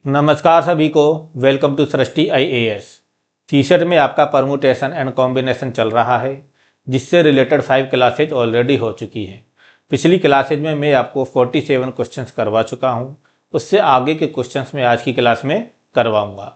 नमस्कार सभी को। Welcome to Srishti IAS. T shirt में आपका परमुटेशन एंड कॉम्बिनेशन चल रहा है, जिससे रिलेटेड 5 क्लासेज ऑलरेडी हो चुकी हैं। पिछली क्लासेज में मैं आपको 47 क्वेश्चंस करवा चुका हूं। उससे आगे के क्वेश्चंस में आज की क्लास में करवाऊंगा।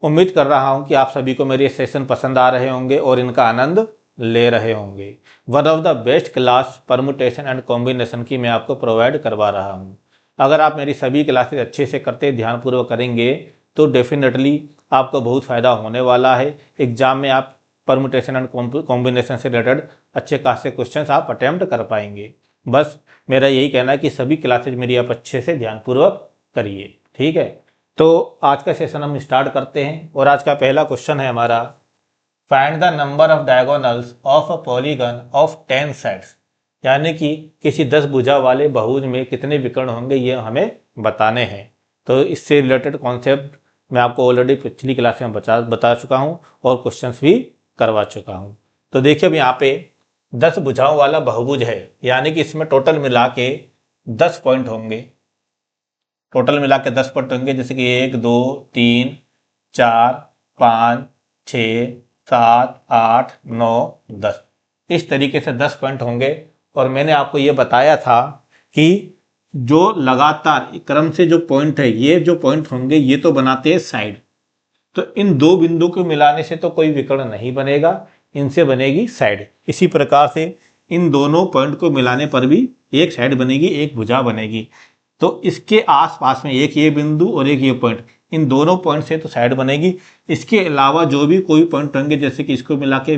उम्मीद कर रहा हूं कि आप सभी को मेरे सेशन पसंद आ रहे होंगे और इनका आनंद ले रहे होंगे। One of the best class permutation and combination की मैं आपको प्रोवाइड करवा रहा हूं। अगर आप मेरी सभी क्लासेस अच्छे से करते ध्यानपूर्वक करेंगे तो डेफिनेटली आपको बहुत फ़ायदा होने वाला है। एग्जाम में आप परमुटेशन एंड कॉम्बिनेशन से रिलेटेड अच्छे खासे क्वेश्चंस आप अटेम्प्ट कर पाएंगे। बस मेरा यही कहना है कि सभी क्लासेज मेरी आप अच्छे से ध्यानपूर्वक करिए, ठीक है। तो आज का सेशन हम स्टार्ट करते हैं और आज का पहला क्वेश्चन है हमारा, find the number of diagonals of a polygon of 10 sides. यानी कि किसी 10 भुजा वाले बहुभुज में कितने विकर्ण होंगे ये हमें बताने हैं। तो इससे रिलेटेड कॉन्सेप्ट मैं आपको ऑलरेडी पिछली क्लास में बता चुका हूं और क्वेश्चंस भी करवा चुका हूं। तो देखिए अब यहाँ पे 10 भुजाओं वाला बहुभुज है, यानी कि इसमें टोटल मिला के 10 पॉइंट होंगे। टोटल मिला के 10 पॉइंट होंगे, जैसे कि 1 2 3 4 5 6 7 8 9 10, इस तरीके से 10 पॉइंट होंगे। और मैंने आपको ये बताया था कि जो लगातार क्रम से जो पॉइंट है, ये जो पॉइंट होंगे ये तो बनाते हैं साइड। तो इन दो बिंदु को मिलाने से तो कोई विकर्ण नहीं बनेगा, इनसे बनेगी साइड। इसी प्रकार से इन दोनों पॉइंट को मिलाने पर भी एक साइड बनेगी, एक भुजा बनेगी। तो इसके आसपास में एक ये बिंदु और एक ये पॉइंट, इन दोनों पॉइंट से तो साइड बनेगी। इसके अलावा जो भी कोई पॉइंट होंगे, जैसे कि इसको मिला के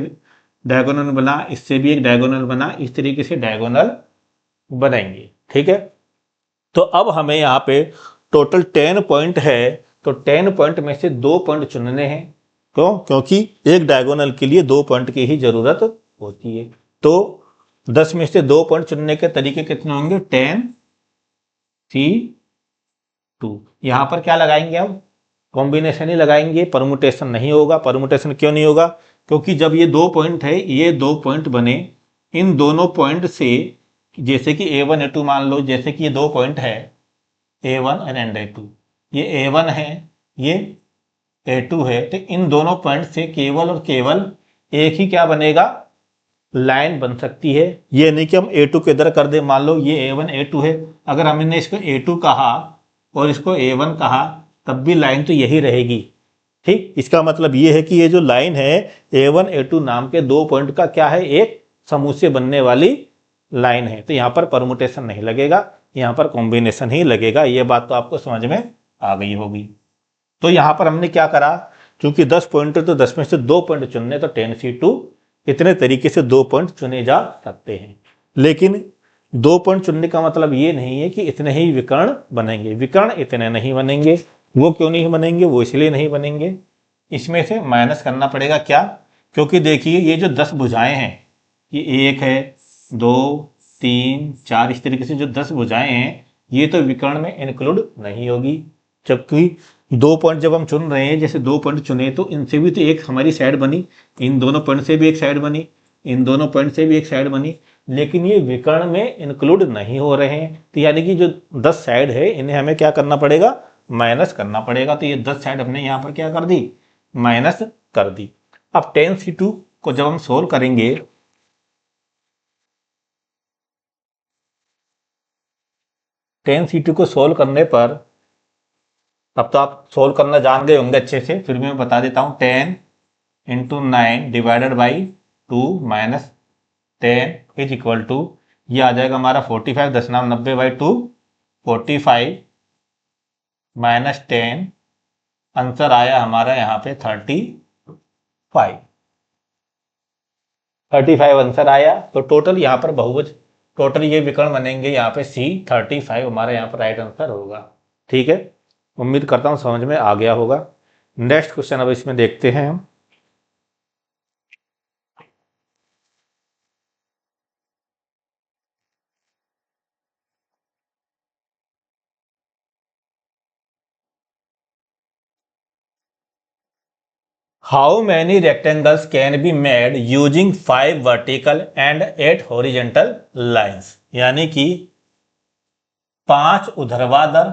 डायगोनल बना, इससे भी एक डायगोनल बना, इस तरीके से डायगोनल बनेंगे, ठीक है। तो अब हमें यहाँ पे टोटल 10 पॉइंट है, तो 10 पॉइंट में से 2 पॉइंट चुनने हैं। क्यों? क्योंकि एक डायगोनल के लिए 2 पॉइंट की ही जरूरत होती है। तो 10 में से 2 पॉइंट चुनने के तरीके कितने होंगे? 10 C2। यहां पर क्या लगाएंगे? हम कॉम्बिनेशन ही लगाएंगे, परमुटेशन नहीं होगा। परमुटेशन क्यों नहीं होगा? क्योंकि जब ये 2 पॉइंट है, ये 2 पॉइंट बने, इन दोनों पॉइंट से, जैसे कि A1 A2 मान लो, जैसे कि ये 2 पॉइंट है A1 एंड A2, ये A1 है, ये A2 है, तो इन दोनों पॉइंट से केवल और केवल एक ही क्या बनेगा? लाइन बन सकती है। ये नहीं कि हम A2 के इधर कर दे। मान लो ये A1 A2 है, अगर हमने इसको A2 कहा और इसको A1 कहा, तब भी लाइन तो यही रहेगी, ठीक। इसका मतलब ये है कि ये जो लाइन है A1 A2 नाम के 2 पॉइंट का क्या है? एक समूह से बनने वाली लाइन है। तो यहाँ पर परमुटेशन नहीं लगेगा, यहाँ पर कॉम्बिनेशन ही लगेगा। ये बात तो आपको समझ में आ गई होगी। तो यहाँ पर हमने क्या करा, क्योंकि 10 पॉइंट तो 10 में से 2 पॉइंट चुनने, तो 10C2 इतने तरीके से 2 पॉइंट चुने जा सकते हैं। लेकिन 2 पॉइंट चुनने का मतलब ये नहीं है कि इतने ही विकर्ण बनेंगे। विकर्ण इतने नहीं बनेंगे। वो क्यों नहीं बनेंगे? वो इसलिए नहीं बनेंगे, इसमें से माइनस करना पड़ेगा। क्या? क्योंकि देखिए ये जो 10 भुजाएं हैं, ये 1 है 2 3 4, इस तरीके से जो 10 भुजाएं हैं, ये तो विकर्ण में इंक्लूड नहीं होगी। जबकि 2 पॉइंट जब हम चुन रहे हैं, जैसे 2 पॉइंट चुने, तो इनसे भी तो एक हमारी साइड बनी, इन दोनों पॉइंट से भी एक साइड बनी, इन दोनों पॉइंट से भी एक साइड बनी, लेकिन ये विकर्ण में इंक्लूड नहीं हो रहे हैं। तो यानी कि जो 10 साइड है, इन्हें हमें क्या करना पड़ेगा? माइनस करना पड़ेगा। तो ये 10 साइड हमने यहां पर क्या कर दी? माइनस कर दी। अब 10C2 को जब हम सोल्व करेंगे, को सोल्व करने पर, अब तो आप सोल्व करना जान गए होंगे अच्छे से, फिर भी मैं बता देता हूं। 10 into 9 divided by 2 minus 10 is equal to, ये आ जाएगा हमारा 45, 10 नाम 90 बाई 2, 45 माइनस 10, आंसर आया हमारा यहाँ पे 35। 35 आंसर आया। तो टोटल यहाँ पर बहुभुज, टोटल ये विकर्ण बनेंगे यहाँ पे C35 हमारा यहाँ पर राइट आंसर होगा, ठीक है। उम्मीद करता हूँ समझ में आ गया होगा। नेक्स्ट क्वेश्चन अब इसमें देखते हैं हम। How many rectangles can be made using 5 vertical and 8 horizontal lines. यानी कि 5 ऊर्ध्वाधर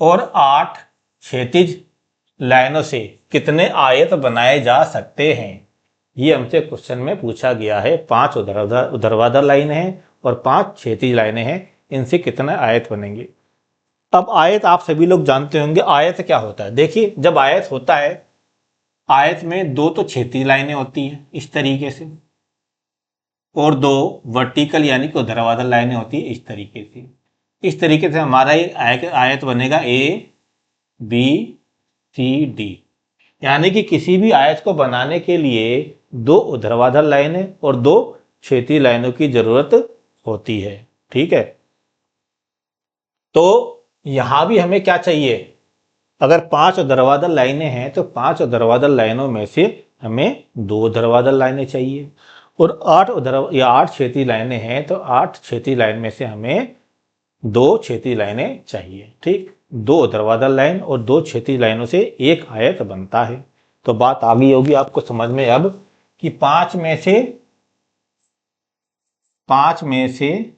और 8 क्षैतिज लाइनों से कितने आयत बनाए जा सकते हैं, ये हमसे क्वेश्चन में पूछा गया है। 5 ऊर्ध्वाधर लाइनें हैं और 5 क्षैतिज लाइनें हैं, इनसे कितने आयत बनेंगे। अब आयत आप सभी लोग जानते होंगे, आयत क्या होता है। देखिए जब आयत होता है, आयत में 2 तो क्षैतिज लाइनें होती हैं इस तरीके से, और 2 वर्टिकल यानी कि ऊर्ध्वाधर लाइनें होती है इस तरीके से। इस तरीके से हमारा ये आयत बनेगा ABCD। यानी कि किसी भी आयत को बनाने के लिए 2 ऊर्ध्वाधर लाइनें और 2 क्षैतिज लाइनों की जरूरत होती है। ठीक है, तो यहां भी हमें क्या चाहिए, अगर 5 ऊर्ध्वाधर लाइनें हैं तो 5 ऊर्ध्वाधर लाइनों में से हमें 2 ऊर्ध्वाधर लाइनें चाहिए, और 8 क्षैतिज लाइनें हैं तो 8 क्षैतिज लाइन में से हमें 2 क्षैतिज लाइनें चाहिए। ठीक, 2 ऊर्ध्वाधर लाइन और 2 क्षैतिज लाइनों से एक आयत बनता है। तो बात आ गई होगी आपको समझ में अब कि 5 में से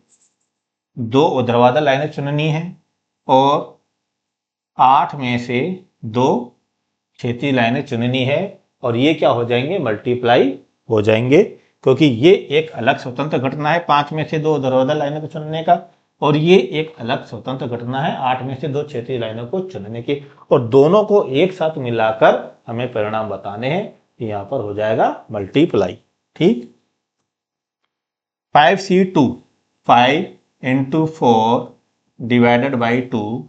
2 ऊर्ध्वाधर लाइनें चुननी है और 8 में से 2 क्षैतिज लाइनें चुननी है, और ये क्या हो जाएंगे, मल्टीप्लाई हो जाएंगे, क्योंकि ये एक अलग स्वतंत्र घटना है 5 में से 2 ऊर्ध्वाधर लाइनों को चुनने का, और ये एक अलग स्वतंत्र घटना है 8 में से 2 क्षैतिज लाइनों को चुनने की, और दोनों को एक साथ मिलाकर हमें परिणाम बताने हैं। यहां पर हो जाएगा मल्टीप्लाई। ठीक, 5C2 5 × 4 divided by 2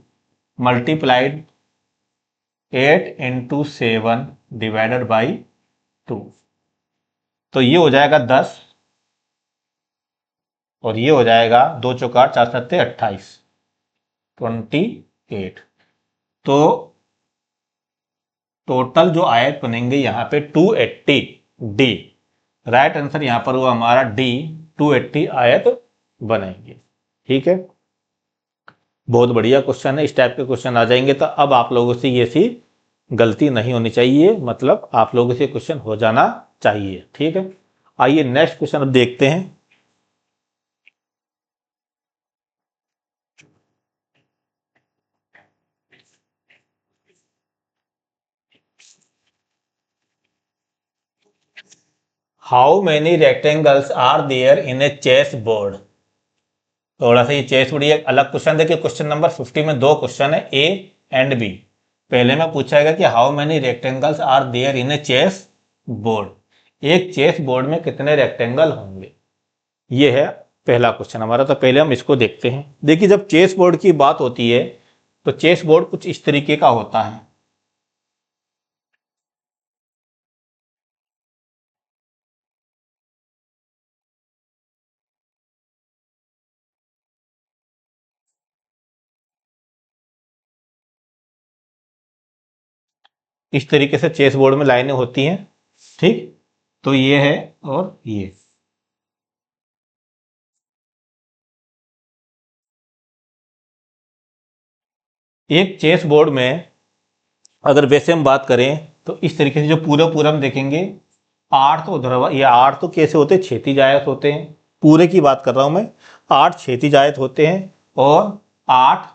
multiplied 8 × 7 divided by 2, तो ये हो जाएगा 10 और ये हो जाएगा 2 चौका 4 7 28 28। तो टोटल जो आयत बनेंगे यहाँ पे 280 डी। राइट आंसर यहाँ पर हुआ हमारा डी, 280 आयत बनेंगे। ठीक है, बहुत बढ़िया क्वेश्चन है। इस टाइप के क्वेश्चन आ जाएंगे तो अब आप लोगों से ये सी गलती नहीं होनी चाहिए, मतलब आप लोगों से क्वेश्चन हो जाना चाहिए। ठीक है, आइए नेक्स्ट क्वेश्चन अब देखते हैं। How many rectangles are there in a chess board. थोड़ा सा ये चेस बोर्ड एक अलग क्वेश्चन, देखिए क्वेश्चन नंबर 50 में 2 क्वेश्चन है, ए एंड बी। पहले में पूछा गया कि how many rectangles are there in a chess board, एक चेस बोर्ड में कितने रेक्टेंगल होंगे, ये है पहला क्वेश्चन हमारा। तो पहले हम इसको देखते हैं। देखिए जब चेस बोर्ड की बात होती है तो चेस बोर्ड कुछ इस तरीके का होता है। इस तरीके से चेस बोर्ड में लाइनें होती हैं। ठीक, तो ये है और ये। एक चेस बोर्ड में अगर वैसे हम बात करें तो इस तरीके से जो पूरा हम देखेंगे, 8 तो ऊर्ध्वाधर या 8 तो कैसे होते हैं, क्षैतिज आयत होते हैं। पूरे की बात कर रहा हूं मैं, 8 क्षैतिज आयत होते हैं और 8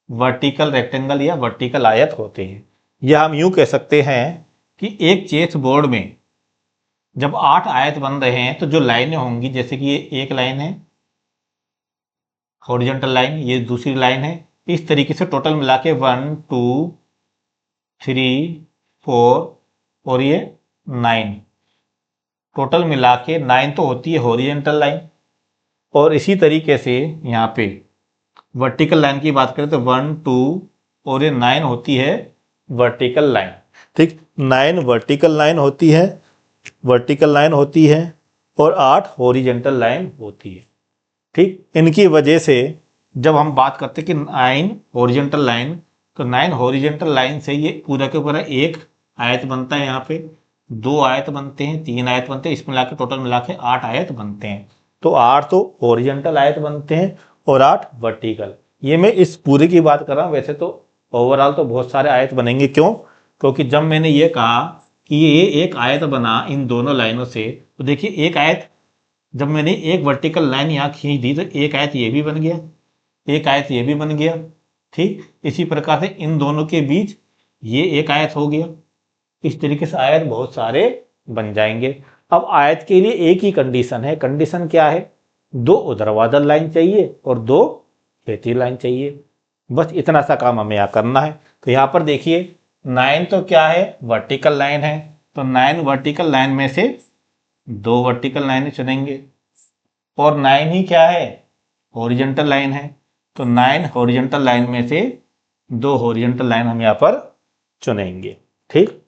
वर्टिकल रेक्टेंगल या वर्टिकल आयत होते हैं। या हम यूं कह सकते हैं कि एक चेस बोर्ड में जब 8 आयत बन रहे हैं तो जो लाइनें होंगी, जैसे कि ये एक लाइन है हॉरिजॉन्टल लाइन, ये दूसरी लाइन है, इस तरीके से टोटल मिला के 1 2 3 4 और ये 9, टोटल मिला के 9 तो होती है हॉरिजॉन्टल लाइन। और इसी तरीके से यहाँ पे वर्टिकल लाइन की बात करें तो 1 2 और ये 9 होती है वर्टिकल लाइन। ठीक, 9 वर्टिकल लाइन होती है, और 8 हॉरिजॉन्टल लाइन होती है। ठीक, इनकी वजह से जब हम बात करते हैं कि 9 हॉरिजॉन्टल लाइन, तो 9 हॉरिजॉन्टल लाइन से ये पूरा के पूरा एक आयत बनता है। यहाँ पे 2 आयत बनते हैं, 3 आयत बनते हैं, इसमें मिला के टोटल मिला के 8 आयत बनते हैं। तो 8 तो हॉरिजॉन्टल आयत बनते हैं और 8 वर्टिकल। ये मैं इस पूरे की बात कर रहा हूँ, वैसे तो ओवरऑल तो बहुत सारे आयत बनेंगे। क्यों, क्योंकि जब मैंने ये कहा कि ये एक आयत बना इन दोनों लाइनों से, तो देखिए एक आयत, जब मैंने एक वर्टिकल लाइन यहाँ खींच दी तो एक आयत ये भी बन गया, एक आयत ये भी बन गया, ठीक, इसी प्रकार से इन दोनों के बीच ये एक आयत हो गया। इस तरीके से आयत बहुत सारे बन जाएंगे। अब आयत के लिए एक ही कंडीशन है। कंडीशन क्या है? दो ऊर्ध्वाधर लाइन चाहिए और दो क्षैतिज लाइन चाहिए। बस इतना सा काम हमें यहाँ करना है। तो यहाँ पर देखिए 9 तो क्या है? वर्टिकल लाइन है। तो 9 वर्टिकल लाइन में से दो वर्टिकल लाइनें चुनेंगे और 9 ही क्या है? हॉरिजॉन्टल लाइन है। तो 9 हॉरिजॉन्टल लाइन में से दो हॉरिजॉन्टल लाइन हम यहाँ पर चुनेंगे। ठीक,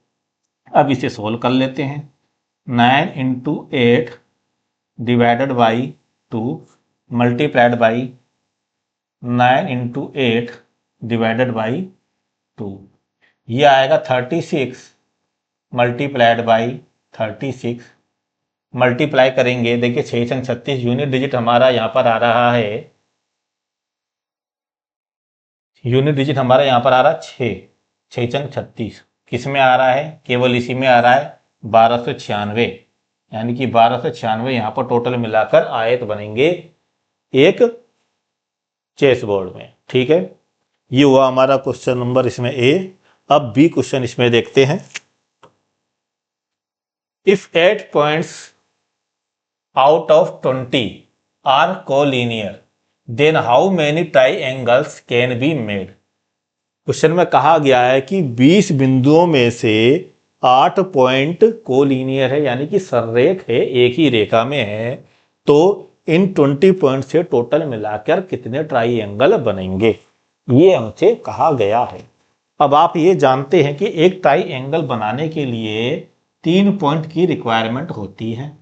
अब इसे सोल्व कर लेते हैं। 9 into 8 divided by 2 multiplied by 9 into 8 divided by 2, ये आएगा 36 मल्टीप्लाइड बाई 36। मल्टीप्लाई करेंगे, देखिए 6 संग 36 यूनिट डिजिट हमारा यहाँ पर आ रहा है। यूनिट डिजिट हमारा यहाँ पर आ रहा है 6 संग 36। किस में आ रहा है? केवल इसी में आ रहा है 1296, यानी कि 1296 यहाँ पर टोटल मिलाकर आयत बनेंगे एक चेस बोर्ड में। ठीक है, ये हुआ हमारा क्वेश्चन नंबर इसमें ए। अब बी क्वेश्चन इसमें देखते हैं। If 8 points out of 20 are collinear then how many triangles can be made. Question में कहा गया है कि 20 बिंदुओं में से 8 पॉइंट कोलिनियर है, यानी कि सररेख है, एक ही रेखा में है। तो इन 20 पॉइंट से टोटल मिलाकर कितने ट्राइएंगल बनेंगे, ये हमसे कहा गया है। अब आप ये जानते हैं कि एक ट्राइएंगल बनाने के लिए 3 पॉइंट की रिक्वायरमेंट होती है।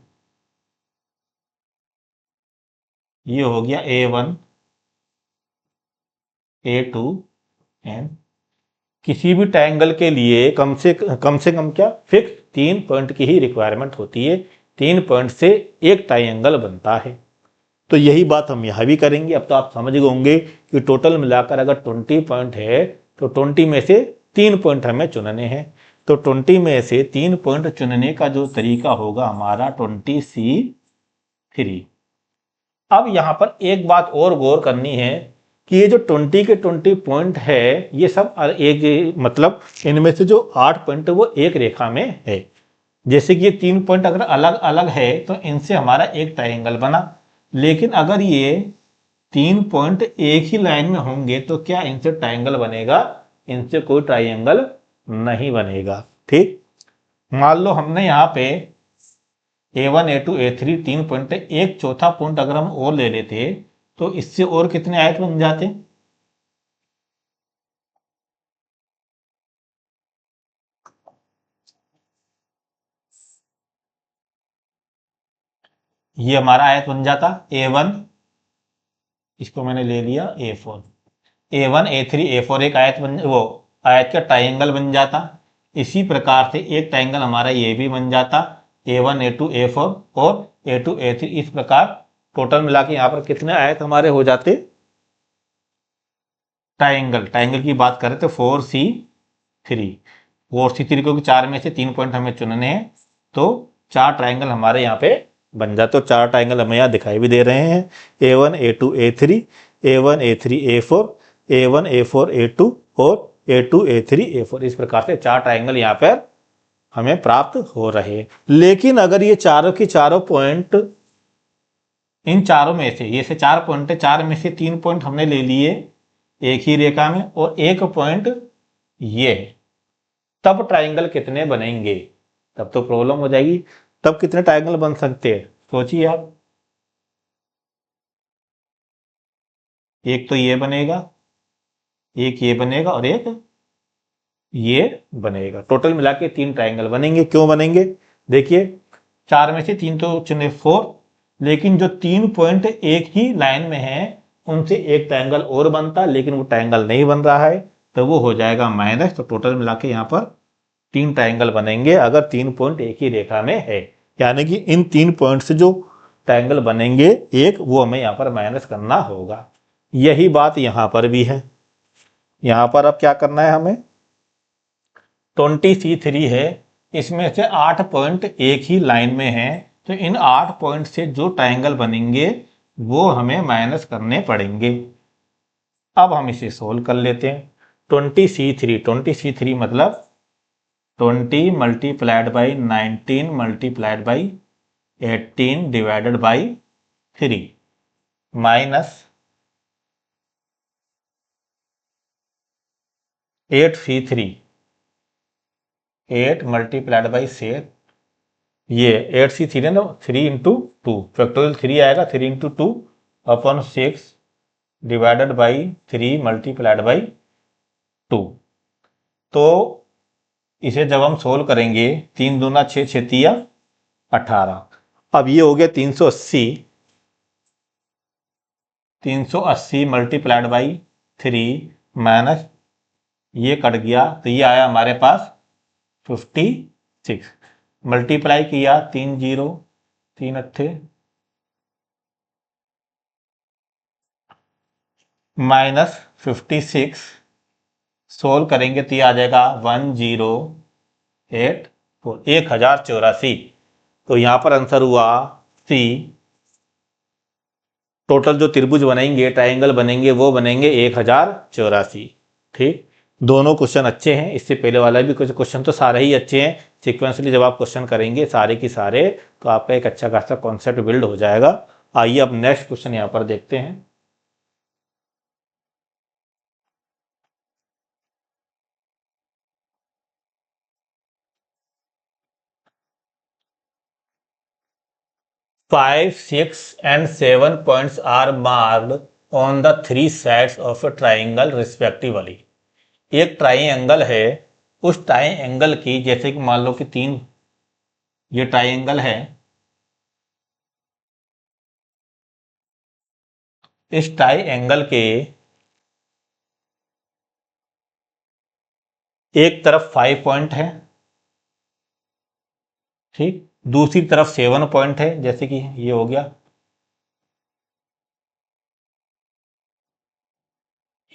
ये हो गया A1 A2 एंड किसी भी ट्रायंगल के लिए कम से कम क्या फिक्स 3 पॉइंट की ही रिक्वायरमेंट होती है। 3 पॉइंट से एक ट्रायंगल बनता है। तो यही बात हम यहाँ भी करेंगे। अब तो आप समझ गए होंगे कि टोटल मिलाकर अगर 20 पॉइंट है तो 20 में से 3 पॉइंट हमें चुनने हैं। तो 20 में से 3 पॉइंट चुनने का जो तरीका होगा हमारा 20C3। अब यहाँ पर एक बात और गौर करनी है कि ये जो 20 के 20 पॉइंट है ये सब एक, मतलब इनमें से जो 8 पॉइंट है वो एक रेखा में है। जैसे कि ये 3 पॉइंट अगर अलग अलग है तो इनसे हमारा एक ट्रायंगल बना, लेकिन अगर ये 3 पॉइंट एक ही लाइन में होंगे तो क्या इनसे ट्रायंगल बनेगा? इनसे कोई ट्रायंगल नहीं बनेगा। ठीक, मान लो हमने यहाँ पे A1 A2 A3 3 पॉइंट है, एक चौथा पॉइंट अगर हम और ले लेते तो इससे और कितने आयत बन जाते? ये हमारा आयत बन जाता A1, इसको मैंने ले लिया A4, A1 A3 A4 एक आयत बन, वो आयत का ट्रायंगल बन जाता। इसी प्रकार से एक ट्रायंगल हमारा ये भी बन जाता A1 A2 A4 और A2 A3। इस प्रकार टोटल मिला के यहाँ पर कितने आयत हमारे हो जाते? ट्रायंगल की बात करें तो 4C3 क्योंकि 4 में से 3 पॉइंट हमें चुनने हैं तो 4 ट्रायंगल हमारे यहाँ पे बन जाते। तो 4 ट्रायंगल हमें यहाँ दिखाई भी दे रहे हैं। A1 A2 A3 A1 A3 A4 A1 A4 A2 और A2 A3 A4। इस प्रकार से 4 ट्रायंगल यहाँ पर हमें प्राप्त हो रहे। लेकिन अगर ये चारों की चारों पॉइंट, इन चारों में से ये से 4 पॉइंट है, 4 में से 3 पॉइंट हमने ले लिए एक ही रेखा में और एक पॉइंट ये, तब ट्रायंगल कितने बनेंगे? तब तो प्रॉब्लम हो जाएगी। तब कितने ट्रायंगल बन सकते हैं सोचिए आप। एक तो ये बनेगा, एक ये बनेगा और एक ये बनेगा। टोटल मिला के 3 ट्रायंगल बनेंगे। क्यों बनेंगे? देखिए 4 में से 3 तो चुने 4, लेकिन जो 3 पॉइंट एक ही लाइन में है उनसे एक ट्रायंगल और बनता, लेकिन वो ट्रायंगल नहीं बन रहा है तो वो हो जाएगा माइनस। तो टोटल मिला के यहाँ पर 3 ट्रायंगल बनेंगे अगर 3 पॉइंट एक ही रेखा में है, यानी कि इन 3 पॉइंट से जो ट्रायंगल बनेंगे एक, वो हमें यहाँ पर माइनस करना होगा। यही बात यहाँ पर भी है। यहाँ पर अब क्या करना है हमें? 20C3 है, इसमें से 8 पॉइंट एक ही लाइन में है तो इन 8 पॉइंट से जो ट्रायंगल बनेंगे वो हमें माइनस करने पड़ेंगे। अब हम इसे सोल्व कर लेते हैं। 20C3 मतलब 20 multiplied by 19 multiplied by 18 divided by 3 minus 8C3 8 multiplied by 6 ये 8C3 है ना, 3 इंटू 2 फैक्टोरियल 3 आएगा, 3 into 2 upon 6 divided by 3 multiplied by 2। तो इसे जब हम सोल्व करेंगे 3 दूना 6, 6 तिया 18। अब ये हो गया 380 मल्टीप्लाइड बाई 3 माइनस ये कट गया तो ये आया हमारे पास 56। मल्टीप्लाई किया 3 0 3 अट्ठे माइनस 56 सोल्व करेंगे तो ये आ जाएगा 1084 1084। तो यहां पर आंसर हुआ सी। टोटल जो त्रिभुज बनेंगे, ट्राइंगल बनेंगे, वो बनेंगे 1084। ठीक, दोनों क्वेश्चन अच्छे हैं। इससे पहले वाला भी कुछ क्वेश्चन तो सारे ही अच्छे हैं। सिक्वेंसली जब आप क्वेश्चन करेंगे सारे की सारे तो आपका एक अच्छा खासा कॉन्सेप्ट बिल्ड हो जाएगा। आइए अब नेक्स्ट क्वेश्चन यहां पर देखते हैं। Five, 6 and 7 points are marked on the 3 sides of a triangle respectively। एक ट्राइंगल है, उस ट्राइंगल की, जैसे कि मान लो कि 3 ये ट्राइंगल है, इस ट्राइंगल के एक तरफ 5 पॉइंट है, ठीक, दूसरी तरफ 7 पॉइंट है, जैसे कि ये हो गया।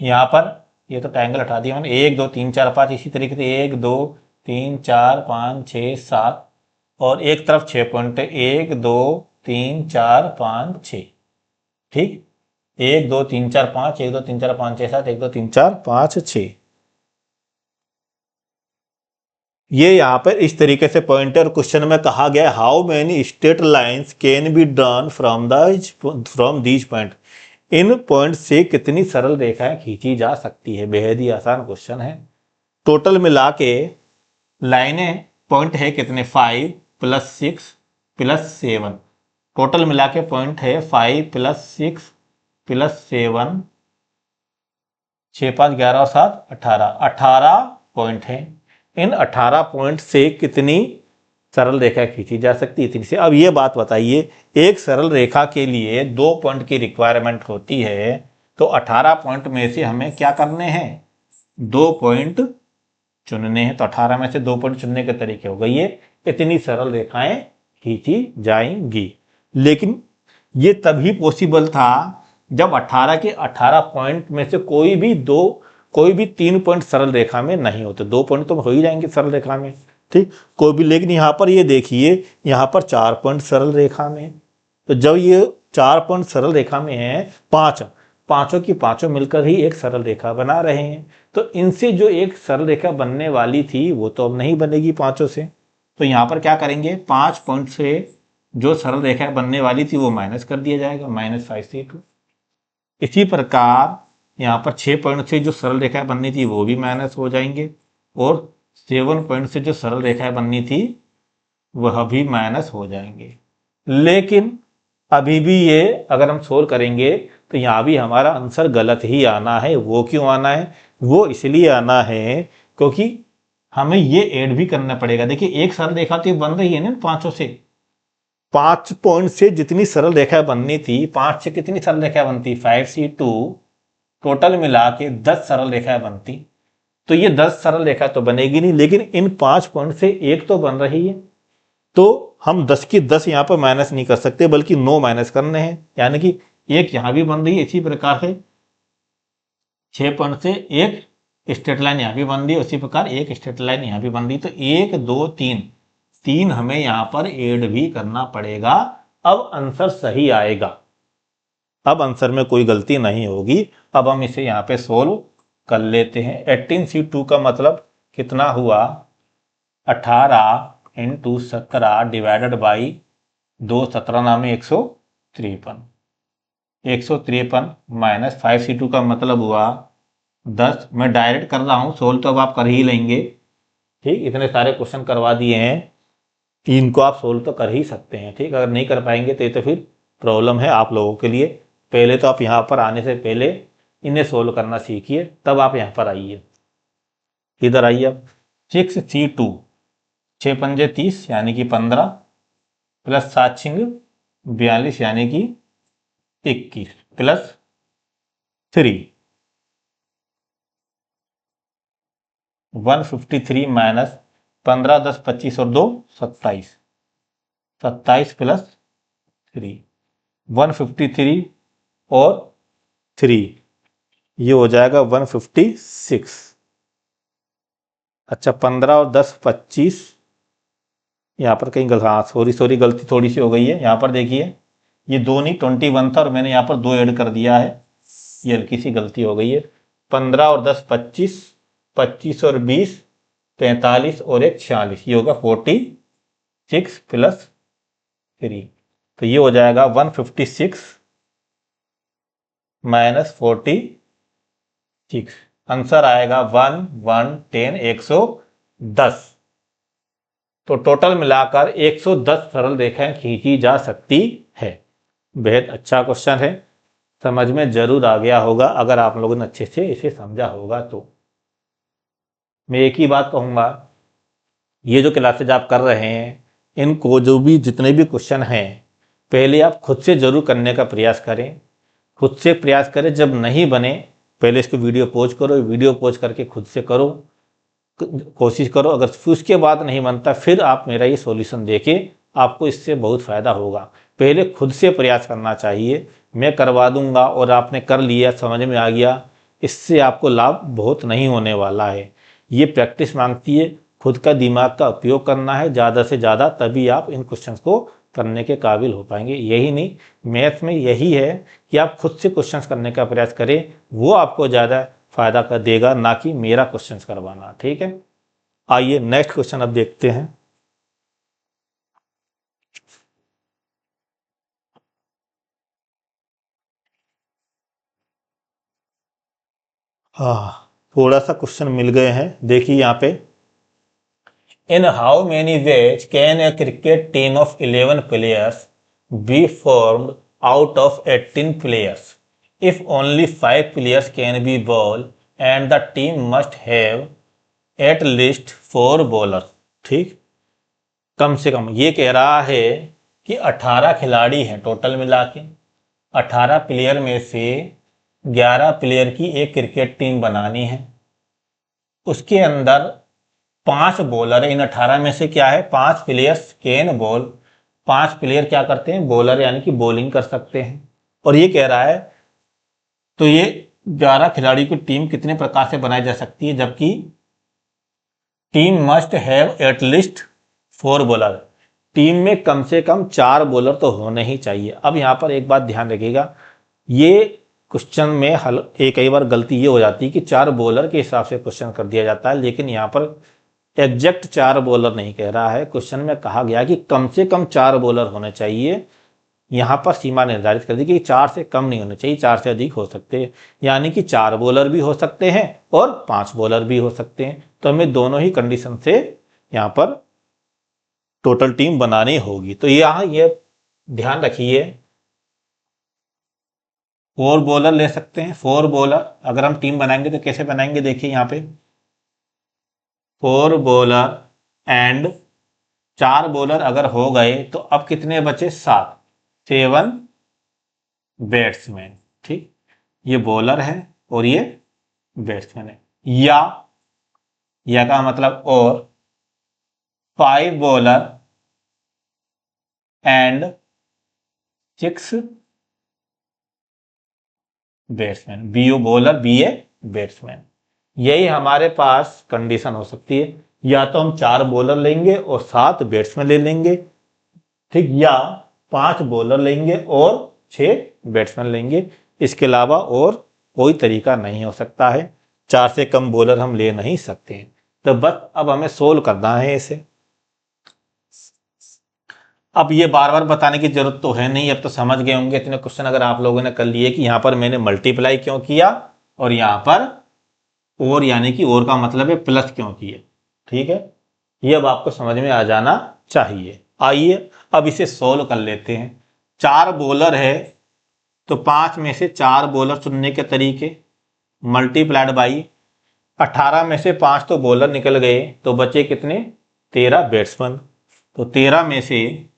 यहां पर ये तो ट्रायंगल हटा दिया मैंने, 1 2 3 4 5। इसी तरीके से 1 2 3 4 5 6 7 और एक तरफ 6 पॉइंट है, 1 2 3 4 5 6। ठीक, 1 2 3 4 5 1 2 3 4 5 6 7 1 2 3 4 5 6। ये यहाँ पर इस तरीके से पॉइंट है और क्वेश्चन में कहा गया how many straight lines can be drawn from these point. In point से कितनी सरल रेखाएं खींची जा सकती है। बेहद ही आसान क्वेश्चन है। टोटल मिला के लाइनें पॉइंट है कितने, 5 + 6 + 7। टोटल मिला के पॉइंट है 5 + 6 + 7, 6 5 11 और 7 18 पॉइंट है। इन 18 पॉइंट से कितनी सरल रेखा खींची जा सकती है, इतनी से। अब ये बात बताइए, एक सरल रेखा के लिए 2 पॉइंट की रिक्वायरमेंट होती है, तो 18 पॉइंट में से हमें क्या करने हैं, 2 पॉइंट चुनने हैं। तो 18 में से 2 पॉइंट चुनने के तरीके हो गए ये, इतनी सरल रेखाएं खींची जाएंगी। लेकिन ये तभी पॉसिबल था जब 18 के 18 पॉइंट में से कोई भी 3 पॉइंट सरल रेखा में नहीं होते। 2 पॉइंट तो हो ही जाएंगे सरल रेखा में, ठीक, कोई भी। लेकिन यहां पर ये देखिए, यहां पर 4 पॉइंट सरल रेखा में। तो जब ये 4 पॉइंट सरल रेखा में है, पांचों की पांचों मिलकर ही एक सरल रेखा बना रहे हैं। तो इनसे जो एक सरल रेखा बनने वाली थी वो तो अब नहीं बनेगी पांचों से। तो यहां पर क्या करेंगे, 5 पॉइंट से जो सरल रेखा बनने वाली थी वो माइनस कर दिया जाएगा, -5C2। इसी प्रकार यहाँ पर 6 पॉइंट से जो सरल रेखाएं बननी थी वो भी माइनस हो जाएंगे, और 7 पॉइंट से जो सरल रेखाएं बननी थी वह भी माइनस हो जाएंगे। लेकिन अभी भी ये अगर हम सोल्व करेंगे तो यहाँ भी हमारा आंसर गलत ही आना है। वो क्यों आना है, वो इसलिए आना है क्योंकि हमें ये ऐड भी करना पड़ेगा। देखिए एक सरल रेखा तो बन रही है ना पांचों से, 5 पॉइंट से जितनी सरल रेखा बननी थी, 5 से कितनी सरल रेखा बनती, 5C2। टोटल मिला के 10 सरल रेखाएं बनती। तो ये 10 सरल रेखा तो बनेगी नहीं, लेकिन इन 5 पॉइंट से एक तो बन रही है। तो हम 10 की 10 यहां पर माइनस नहीं कर सकते, बल्कि 9 माइनस करने हैं, यानी कि एक यहां भी बन रही है। इसी प्रकार से 6 पॉइंट से एक स्ट्रेट लाइन यहां भी बन रही है, उसी प्रकार एक स्ट्रेट लाइन यहां भी बन रही है। तो 1 2 3 हमें यहां पर ऐड भी करना पड़ेगा। अब आंसर सही आएगा। अब आंसर में कोई गलती नहीं होगी। अब हम इसे यहाँ पे सोल्व कर लेते हैं। 18C2 का मतलब कितना हुआ, 18 into 17 divided by 2, 17 name 153, 153 minus 5C2 का मतलब हुआ 10। मैं डायरेक्ट कर रहा हूँ, सोल्व तो अब आप कर ही लेंगे। ठीक, इतने सारे क्वेश्चन करवा दिए हैं, इनको आप सोल्व तो कर ही सकते हैं। ठीक, अगर नहीं कर पाएंगे तो ये तो फिर प्रॉब्लम है आप लोगों के लिए। पहले तो आप यहाँ पर आने से पहले इन्हें सोल्व करना सीखिए, तब आप यहाँ पर आइए। इधर आइए अब। 6C2, 6 पंजे 30 यानी कि 15, प्लस 7 छिंग 42 यानी कि 21, प्लस 3, 153 माइनस 15, 10, 25 और 2 27, 27 प्लस 3, 153 और 3, ये हो जाएगा 156। अच्छा, 15 और 10 25, यहाँ पर कहीं हाँ सॉरी गलती थोड़ी सी हो गई है। यहाँ पर देखिए, ये 2 नहीं 21 था और मैंने यहाँ पर 2 ऐड कर दिया है, ये हल्की सी गलती हो गई है। 15 और 10 25, 25 और 20 43 और 1 46, ये होगा 46 प्लस 3, तो ये हो जाएगा 156 माइनस 46, आंसर आएगा 110, 110। तो टोटल मिलाकर 110 सरल रेखाएं खींची जा सकती है। बेहद अच्छा क्वेश्चन है, समझ में जरूर आ गया होगा अगर आप लोगों ने अच्छे से इसे समझा होगा तो। मैं एक ही बात कहूंगा, ये जो क्लासेज आप कर रहे हैं, इनको जो भी जितने भी क्वेश्चन हैं, पहले आप खुद से जरूर करने का प्रयास करें। खुद से प्रयास करें, जब नहीं बने पहले इसको वीडियो पॉज करो, वीडियो पॉज करके खुद से करो, कोशिश करो। अगर उसके बाद नहीं बनता फिर आप मेरा ये सॉल्यूशन देखिए, आपको इससे बहुत फ़ायदा होगा। पहले खुद से प्रयास करना चाहिए। मैं करवा दूंगा और आपने कर लिया, समझ में आ गया, इससे आपको लाभ बहुत नहीं होने वाला है। ये प्रैक्टिस मांगती है, खुद का दिमाग का उपयोग करना है ज़्यादा से ज़्यादा, तभी आप इन क्वेश्चंस को करने के काबिल हो पाएंगे। यही नहीं, मैथ्स में यही है कि आप खुद से क्वेश्चंस करने का प्रयास करें, वो आपको ज़्यादा फायदा कर देगा, ना कि मेरा क्वेश्चंस करवाना। ठीक है, आइए नेक्स्ट क्वेश्चन अब देखते हैं। हाँ, थोड़ा सा क्वेश्चन मिल गए हैं, देखिए यहाँ पे। In how many ways can a cricket team of 11 players be formed out of 18 players if only 5 players can be ball and the team must have at least 4 bowler. ठीक, कम से कम ये कह रहा है कि 18 खिलाड़ी हैं टोटल मिला के, 18 प्लेयर में से 11 प्लेयर की एक क्रिकेट टीम बनानी है। उसके अंदर 5 बॉलर है, इन 18 में से क्या है, 5 प्लेयर्स कैन बॉल, 5 प्लेयर क्या करते हैं, बॉलर यानी कि बॉलिंग कर सकते हैं। और ये कह रहा है, तो ये 11 खिलाड़ी की टीम कितने प्रकार से बनाई जा सकती है, जबकि team must have at least 4 bowler, team में कम से कम 4 बॉलर तो होने ही चाहिए। अब यहाँ पर एक बात ध्यान रखिएगा, ये क्वेश्चन में कई बार गलती ये हो जाती है कि 4 बॉलर के हिसाब से क्वेश्चन कर दिया जाता है, लेकिन यहाँ पर एग्जैक्ट 4 बॉलर नहीं कह रहा है। क्वेश्चन में कहा गया कि कम से कम 4 बॉलर होने चाहिए। यहाँ पर सीमा निर्धारित कर दी कि 4 से कम नहीं होने चाहिए, 4 से अधिक हो सकते हैं, यानी कि 4 बॉलर भी हो सकते हैं और 5 बॉलर भी हो सकते हैं। तो हमें दोनों ही कंडीशन से यहाँ पर टोटल टीम बनानी होगी। तो यहाँ ये ध्यान रखिए, 4 बॉलर ले सकते हैं। 4 बॉलर अगर हम टीम बनाएंगे तो कैसे बनाएंगे, देखिए यहाँ पे 4 बॉलर एंड 4 बॉलर अगर हो गए तो अब कितने बचे, 7, 7 बैट्समैन। ठीक, ये बॉलर है और ये बैट्समैन है। या का मतलब और 5 bowler and 6 batsman, b o bowler b a batsman. यही हमारे पास कंडीशन हो सकती है, या तो हम 4 बॉलर लेंगे और 7 बैट्समैन ले लेंगे, ठीक, या 5 बॉलर लेंगे और 6 बैट्समैन लेंगे। इसके अलावा और कोई तरीका नहीं हो सकता है, 4 से कम बॉलर हम ले नहीं सकते। तो बस अब हमें सोल्व करना है इसे। अब ये बार बार बताने की जरूरत तो है नहीं, अब तो समझ गए होंगे इतने क्वेश्चन अगर आप लोगों ने कर लिए कि यहां पर मैंने मल्टीप्लाई क्यों किया और यहां पर और यानी कि और का मतलब है प्लस क्यों किए। ठीक है, ये अब आपको समझ में आ जाना चाहिए। आइए अब इसे सोल्व कर लेते हैं। 4 बॉलर है तो 5 में से 4 बॉलर चुनने के तरीके मल्टीप्लाइड बाई 18 में से 5 तो बॉलर निकल गए तो बचे कितने, 13 बैट्समैन। तो 13 में से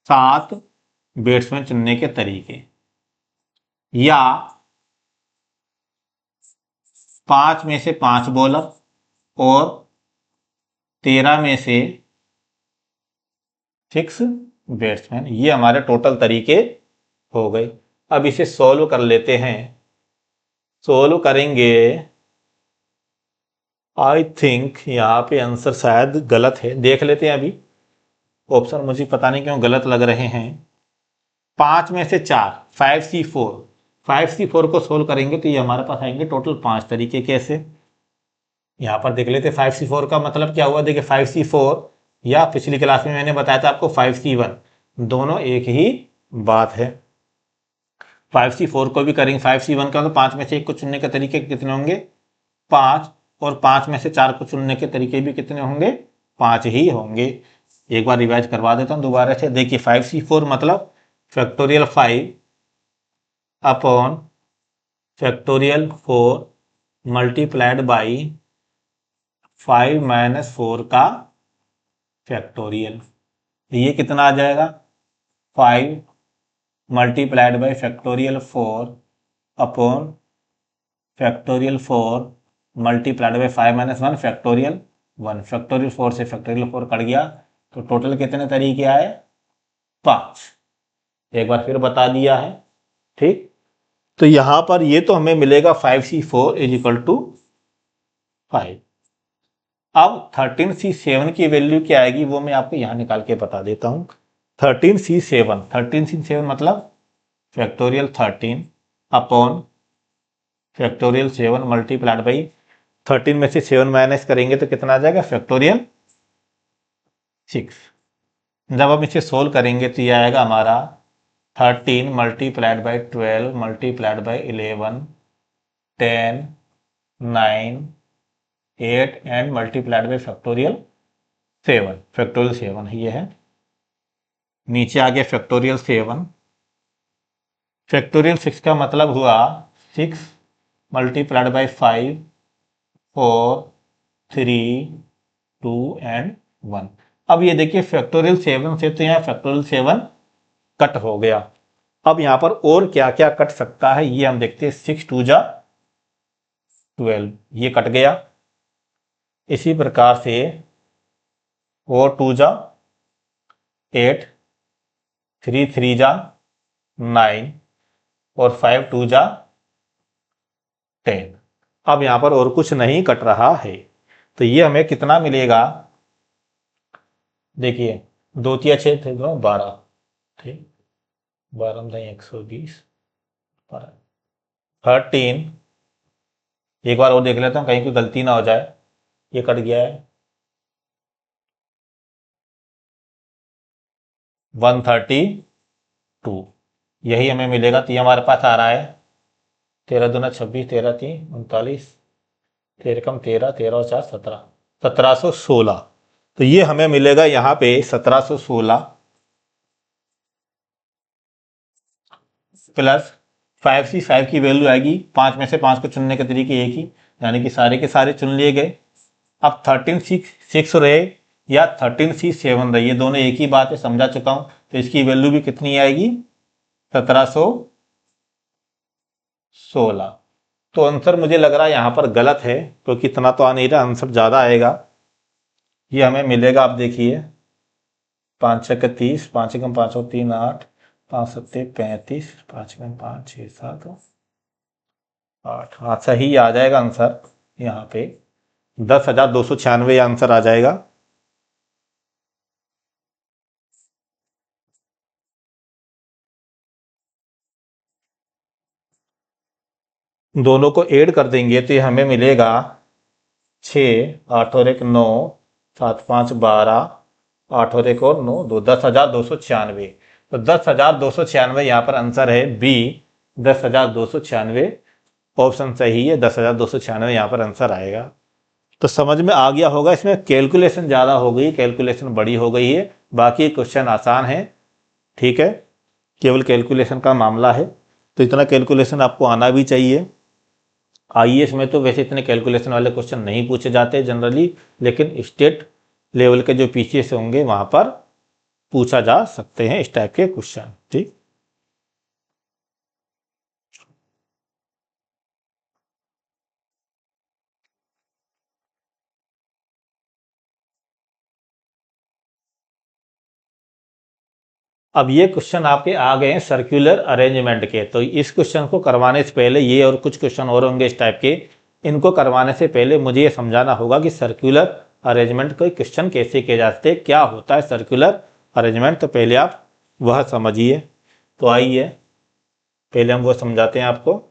7 बैट्समैन चुनने के तरीके, या 5 में से 5 बॉलर और 13 में से 6 बैट्समैन, ये हमारे टोटल तरीके हो गए। अब इसे सॉल्व कर लेते हैं। सॉल्व करेंगे, आई थिंक यहाँ पे आंसर शायद गलत है, देख लेते हैं। अभी ऑप्शन मुझे पता नहीं क्यों गलत लग रहे हैं। 5 में से 4, 5C4, 5C4 को सोल्व करेंगे तो ये हमारे पास आएंगे टोटल 5 तरीके। कैसे, यहाँ पर देख लेते 5C4 का मतलब क्या हुआ। देखिए 5C4 या पिछली क्लास में मैंने बताया था आपको 5C1, दोनों एक ही बात है। 5C4 को भी करेंगे, 5C1 का तो 5 में से 1 को चुनने के तरीके कितने होंगे, 5, और 5 में से 4 को चुनने के तरीके भी कितने होंगे, 5 ही होंगे। एक बार रिवाइज करवा देता हूं दोबारा से। देखिए 5C4 मतलब factorial 5 upon factorial 4 multiplied by 5 minus 4 का फैक्टोरियल। ये कितना आ जाएगा, 5 multiplied by factorial 4 upon factorial 4 multiplied by 5 minus 1 factorial 1। Factorial 4 से फैक्टोरियल 4 कट गया तो टोटल कितने तरीके आए, 5। एक बार फिर बता दिया है। ठीक, तो यहां पर ये तो हमें मिलेगा 5C4 इज इक्वल टू 5। अब 13C7 की वैल्यू क्या आएगी वो मैं आपको यहां निकाल के बता देता हूं। 13C7 मतलब factorial 13 upon factorial 7 multiplied by 13 में से 7 माइनस करेंगे तो कितना आ जाएगा, फैक्टोरियल 6। जब हम इसे सोल्व करेंगे तो ये आएगा हमारा 13 multiplied by 12 multiplied by 11 10 9 8 and multiplied by factorial 7। Factorial 7 ये है, नीचे आ गया फैक्टोरियल 7। फैक्टोरियल 6 का मतलब हुआ 6 मल्टीप्लाइड बाई 5 4 3 2 एंड 1। अब ये देखिए फैक्टोरियल 7 से तो यहाँ फैक्टोरियल 7 कट हो गया। अब यहाँ पर और क्या क्या कट सकता है ये हम देखते हैं। 6 2 जा 12, ये कट गया। इसी प्रकार से 4 2 जा 8, 3 3 जा 9 और 5 2 जा 10। अब यहाँ पर और कुछ नहीं कट रहा है तो ये हमें कितना मिलेगा, देखिए 2 3 6 थे 12, ठीक, 12 120 13। एक बार और देख लेता हूँ कहीं कोई गलती ना हो जाए। ये कट गया है 132, यही हमें मिलेगा। तो ये हमारे पास आ रहा है 13 दूना 26 13 3 39 13 कम 13 13 और 4 17, 1716। तो ये हमें मिलेगा यहाँ पे 1716 प्लस 5C5 की वैल्यू आएगी, 5 में से 5 को चुनने के तरीके एक ही, यानी कि सारे के सारे चुन लिए गए। अब 13C6 रहे या 13C7 रहे, ये दोनों एक ही बात है, समझा चुका हूं। तो इसकी वैल्यू भी कितनी आएगी, 1716। तो आंसर मुझे लग रहा है यहां पर गलत है क्योंकि इतना तो आ नहीं रहा, आंसर ज्यादा आएगा। ये हमें मिलेगा, आप देखिए 5 6 30, 5 कम 5 और 3 8, 5 7 35, 5 कम 5 6 7 8। हाँ सही आ जाएगा आंसर, यहाँ पे 10,296 आंसर आ जाएगा। दोनों को ऐड कर देंगे तो ये हमें मिलेगा 6, 8 और 1 9, 7 5 12, 8 और 1 और 9 2, 10,296। तो 10,296 यहाँ पर आंसर है बी, 10,296 ऑप्शन सही है। 10,296 यहाँ पर आंसर आएगा। तो समझ में आ गया होगा, इसमें कैलकुलेशन ज़्यादा हो गई, कैलकुलेशन बड़ी हो गई है। बाकी क्वेश्चन आसान है, ठीक है, केवल कैलकुलेशन का मामला है। तो इतना कैलकुलेशन आपको आना भी चाहिए। आईएएस में तो वैसे इतने कैलकुलेशन वाले क्वेश्चन नहीं पूछे जाते जनरली, लेकिन स्टेट लेवल के जो पीसीएस होंगे वहां पर पूछा जा सकते हैं इस टाइप के क्वेश्चन, ठीक। अब ये क्वेश्चन आपके आ गए हैं सर्कुलर अरेंजमेंट के। तो इस क्वेश्चन को करवाने से पहले, ये और कुछ क्वेश्चन और होंगे इस टाइप के, इनको करवाने से पहले मुझे ये समझाना होगा कि सर्कुलर अरेंजमेंट के क्वेश्चन कैसे किए जाते हैं, क्या होता है सर्कुलर अरेंजमेंट। तो पहले आप वह समझिए। तो आइए पहले हम वो समझाते हैं आपको।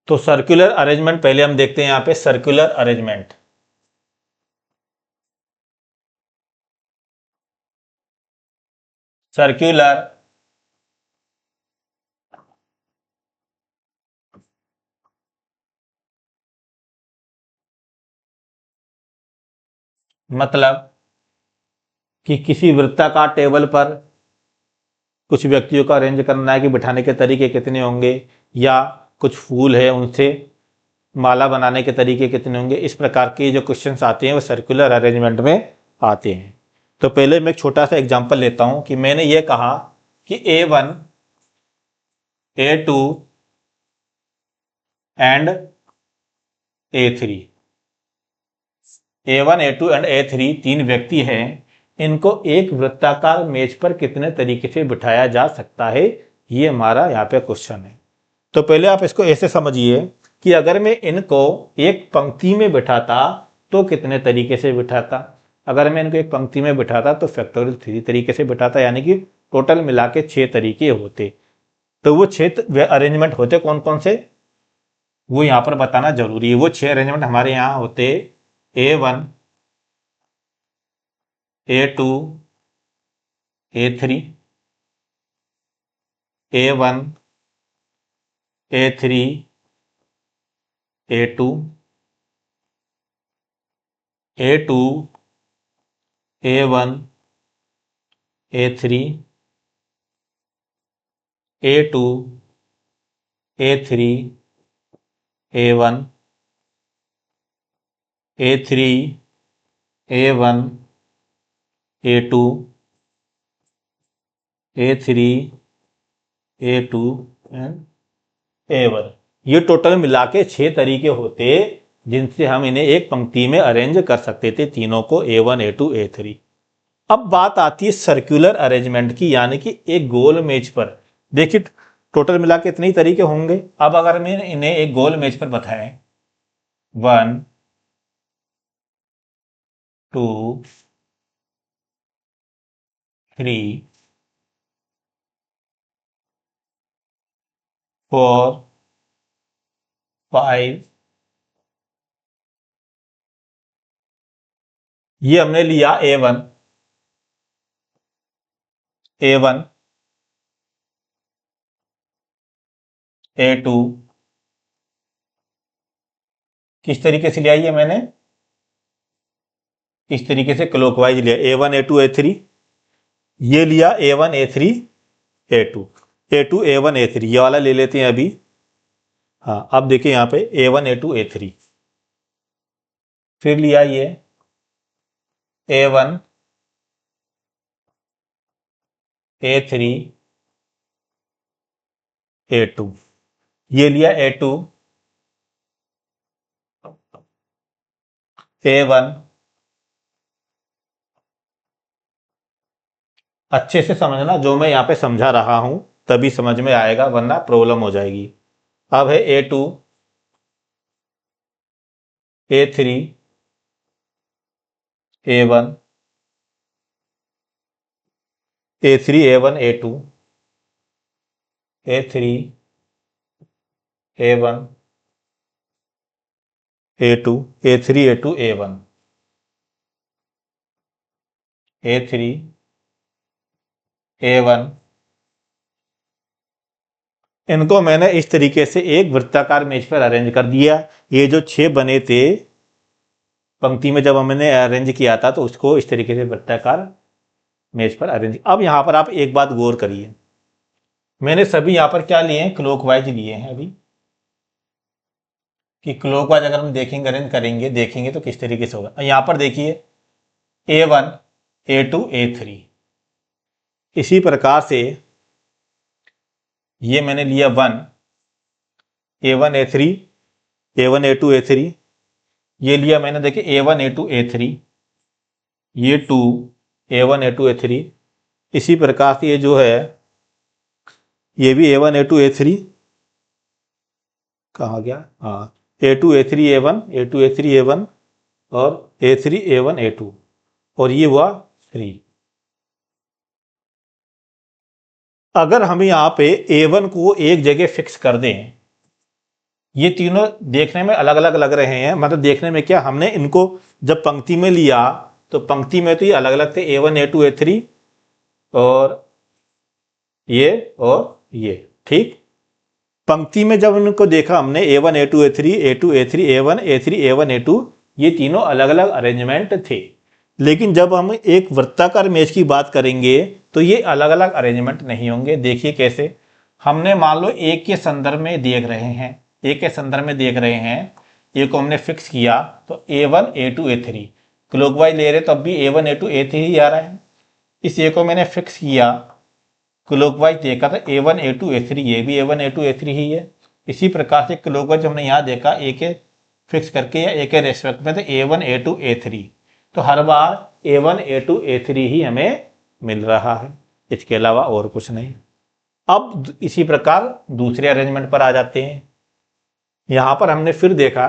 तो सर्कुलर अरेंजमेंट पहले हम देखते हैं यहाँ पे सर्कुलर अरेंजमेंट। सर्कुलर मतलब कि किसी वृत्ताकार टेबल पर कुछ व्यक्तियों का अरेंज करना है कि बिठाने के तरीके कितने होंगे, या कुछ फूल है उनसे माला बनाने के तरीके कितने होंगे, इस प्रकार के जो क्वेश्चंस आते हैं वो सर्कुलर अरेंजमेंट में आते हैं। तो पहले मैं एक छोटा सा एग्जांपल लेता हूं कि मैंने ये कहा कि A1, A2 and A3, A1 A2 and A3 तीन व्यक्ति हैं। इनको एक वृत्ताकार मेज पर कितने तरीके से बिठाया जा सकता है, ये हमारा यहाँ पे क्वेश्चन है। तो पहले आप इसको ऐसे समझिए कि अगर मैं इनको एक पंक्ति में बिठाता तो कितने तरीके से बिठाता। अगर मैं इनको एक पंक्ति में बिठाता तो फैक्टोरियल 3 तरीके से बिठाता, यानी कि टोटल मिला के 6 तरीके होते। तो वो 6 अरेंजमेंट होते कौन कौन से, वो यहां पर बताना जरूरी है। वो 6 अरेंजमेंट हमारे यहां होते A1, A2, A3, A1, A3, A2, A2, A1, A3, A2, A3, A1, A3, A1, A2, A3, A2 and A1। ये टोटल मिला के 6 तरीके होते जिनसे हम इन्हें एक पंक्ति में अरेंज कर सकते थे, तीनों को A1, A2, A3। अब बात आती है सर्कुलर अरेंजमेंट की, यानी कि एक गोल मेज पर। देखिए टोटल मिला के इतने ही तरीके होंगे। अब अगर मैं इन्हें एक गोल मेज पर बताएं, 1, 2, 3, 4, 5, ये हमने लिया A1, A1, A2, किस तरीके से लिया ये मैंने, इस तरीके से क्लॉकवाइज लिया A1, A2, A3। ये लिया A1, A3, A2, A2, A1, A3, ये वाला ले लेते हैं अभी। हाँ अब देखिए यहाँ पे A1, A2, A3। फिर लिया ये A1, A3, A2। ये लिया A2, A1। अच्छे से समझना, जो मैं यहाँ पे समझा रहा हूं तभी समझ में आएगा, वरना प्रॉब्लम हो जाएगी। अब है A2, A3, A1, A3, A1, A2, A3, A1, A2, A3, A2, A1, A3, A1। इनको मैंने इस तरीके से एक वृत्ताकार मेज पर अरेंज कर दिया। ये जो 6 बने थे पंक्ति में, जब हमने अरेंज किया था तो उसको इस तरीके से वृत्ताकार मेज पर अरेंज। अब यहां पर आप एक बात गौर करिए, मैंने सभी यहां पर क्या लिए हैं, क्लॉकवाइज लिए हैं अभी, कि क्लॉकवाइज अगर हम देखेंगे, अरेंज करेंगे, देखेंगे तो किस तरीके से होगा। यहां पर देखिए A1, A2, A3। इसी प्रकार से ये मैंने लिया 1, A1, A3, A1, A2, A3। ये लिया मैंने, देखिए A1, A2, A3, ये 2, A1, A2, A3। इसी प्रकार से ये जो है, ये भी A1, A2, A3, कहाँ गया, हाँ, A2, A3, A1, A2, A3, A1 और A3, A1, A2, और ये हुआ 3। अगर हम यहाँ पे A1 को एक जगह फिक्स कर दें, ये तीनों देखने में अलग अलग लग रहे हैं, मतलब देखने में क्या, हमने इनको जब पंक्ति में लिया तो पंक्ति में तो ये अलग अलग थे, A1, A2, A3 और ये, ठीक। पंक्ति में जब इनको देखा हमने A1, A2, A3, A2, A3, A1, A3, A1, A2, ये तीनों अलग अलग अरेंजमेंट थे। लेकिन जब हम एक वृत्ताकार मेज की बात करेंगे तो ये अलग अलग अरेंजमेंट नहीं होंगे। देखिए कैसे, हमने मान लो एक के संदर्भ में देख रहे हैं, एक के संदर्भ में देख रहे हैं, ए को हमने फिक्स किया तो A1, A2, A3 क्लॉकवाइज ले रहे तो अब भी A1, A2, A3 ही आ रहा है। इस ए को मैंने फिक्स किया क्लॉकवाइज देखा था A1, A2, A3, ये भी A1, A2, A3 ही है। इसी प्रकार से क्लॉकवाइज हमने यहाँ देखा ए के फिक्स करके या ए के रेस्पेक्ट में, तो A1, A2, A3, तो हर बार A1, A2, A3 ही हमें मिल रहा है, इसके अलावा और कुछ नहीं। अब इसी प्रकार दूसरे अरेंजमेंट पर आ जाते हैं। यहां पर हमने फिर देखा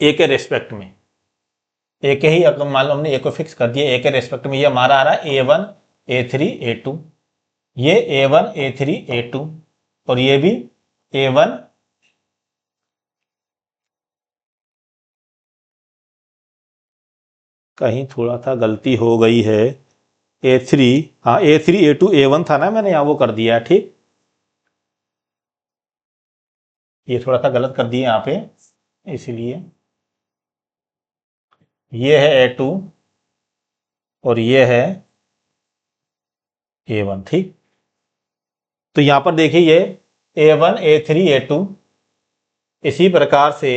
ए के रेस्पेक्ट में, ए के ही, अगर मान लो हमने ए को फिक्स कर दिया, ए के रेस्पेक्ट में ये हमारा आ रहा है A1, A3, A2, ये A1, A3, A2 और ये भी A1, कहीं थोड़ा सा गलती हो गई है, A3, हाँ A3, A2, A1 था ना, मैंने यहाँ वो कर दिया, ठीक। ये थोड़ा सा गलत कर दिया यहाँ पे, इसलिए ये है A2 और ये है A1, ठीक। तो यहां पर देखिए ये A1, A3, A2, इसी प्रकार से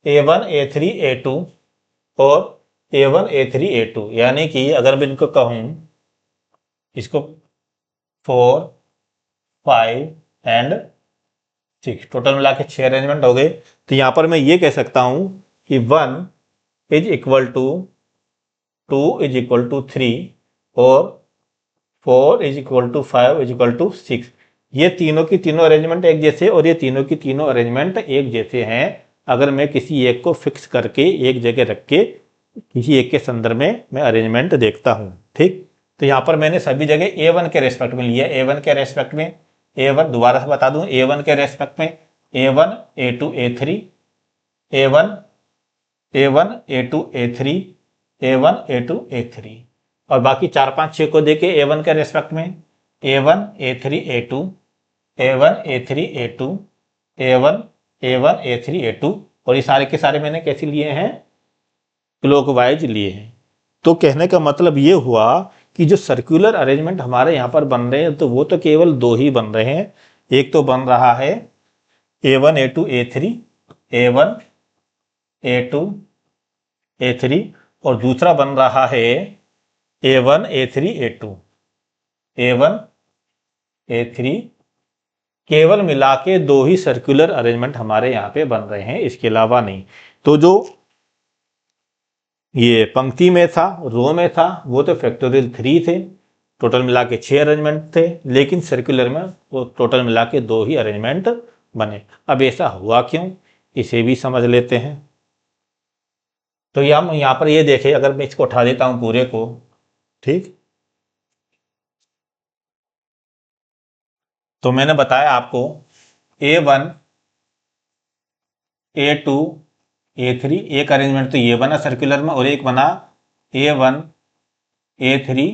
A1, A3, A2 और A1, A3, A2, यानी कि अगर मैं इनको कहूं, इसको 4, 5 एंड 6, टोटल मिला के 6 अरेंजमेंट हो गए। तो यहां पर मैं ये कह सकता हूं कि 1 is equal to 2 is equal to 3 और 4 is equal to 5 is equal to 6। ये तीनों की तीनों अरेंजमेंट एक जैसे और ये तीनों की तीनों अरेंजमेंट एक जैसे हैं। अगर मैं किसी एक को फिक्स करके एक जगह रख के किसी एक के संदर्भ में मैं अरेंजमेंट देखता हूं, ठीक। तो यहां पर मैंने सभी जगह A1 के रेस्पेक्ट में लिया। A1 के रेस्पेक्ट में A1, दोबारा से बता दूं, A1 के रेस्पेक्ट में A1, A2, A3, A1, A1, A2, A3, A1, A2, A3 और बाकी 4, 5, 6 को देके A1 के रेस्पेक्ट में A1, A3, A2, A1, A3, A2, A1, A1, A3, A2 और ये सारे के सारे मैंने कैसे लिए हैं, क्लॉकवाइज लिए हैं। तो कहने का मतलब ये हुआ कि जो सर्कुलर अरेंजमेंट हमारे यहाँ पर बन रहे हैं तो वो तो केवल 2 ही बन रहे हैं। एक तो बन रहा है A1, A2, A3, A1, A2, A3 और दूसरा बन रहा है A1, A3, A2, A1, A3, केवल मिला के 2 ही सर्कुलर अरेंजमेंट हमारे यहाँ पे बन रहे हैं, इसके अलावा नहीं। तो जो ये पंक्ति में था, रो में था, वो तो फैक्टोरियल 3 थे। टोटल मिला के 6 अरेंजमेंट थे, लेकिन सर्कुलर में वो टोटल मिला के 2 ही अरेंजमेंट बने। अब ऐसा हुआ क्यों, इसे भी समझ लेते हैं। तो हम यहाँ पर ये देखें, अगर मैं इसको उठा देता हूँ पूरे को, ठीक, तो मैंने बताया आपको A1 A2 A3, एक अरेंजमेंट तो ये बना सर्कुलर में और एक बना A1 A3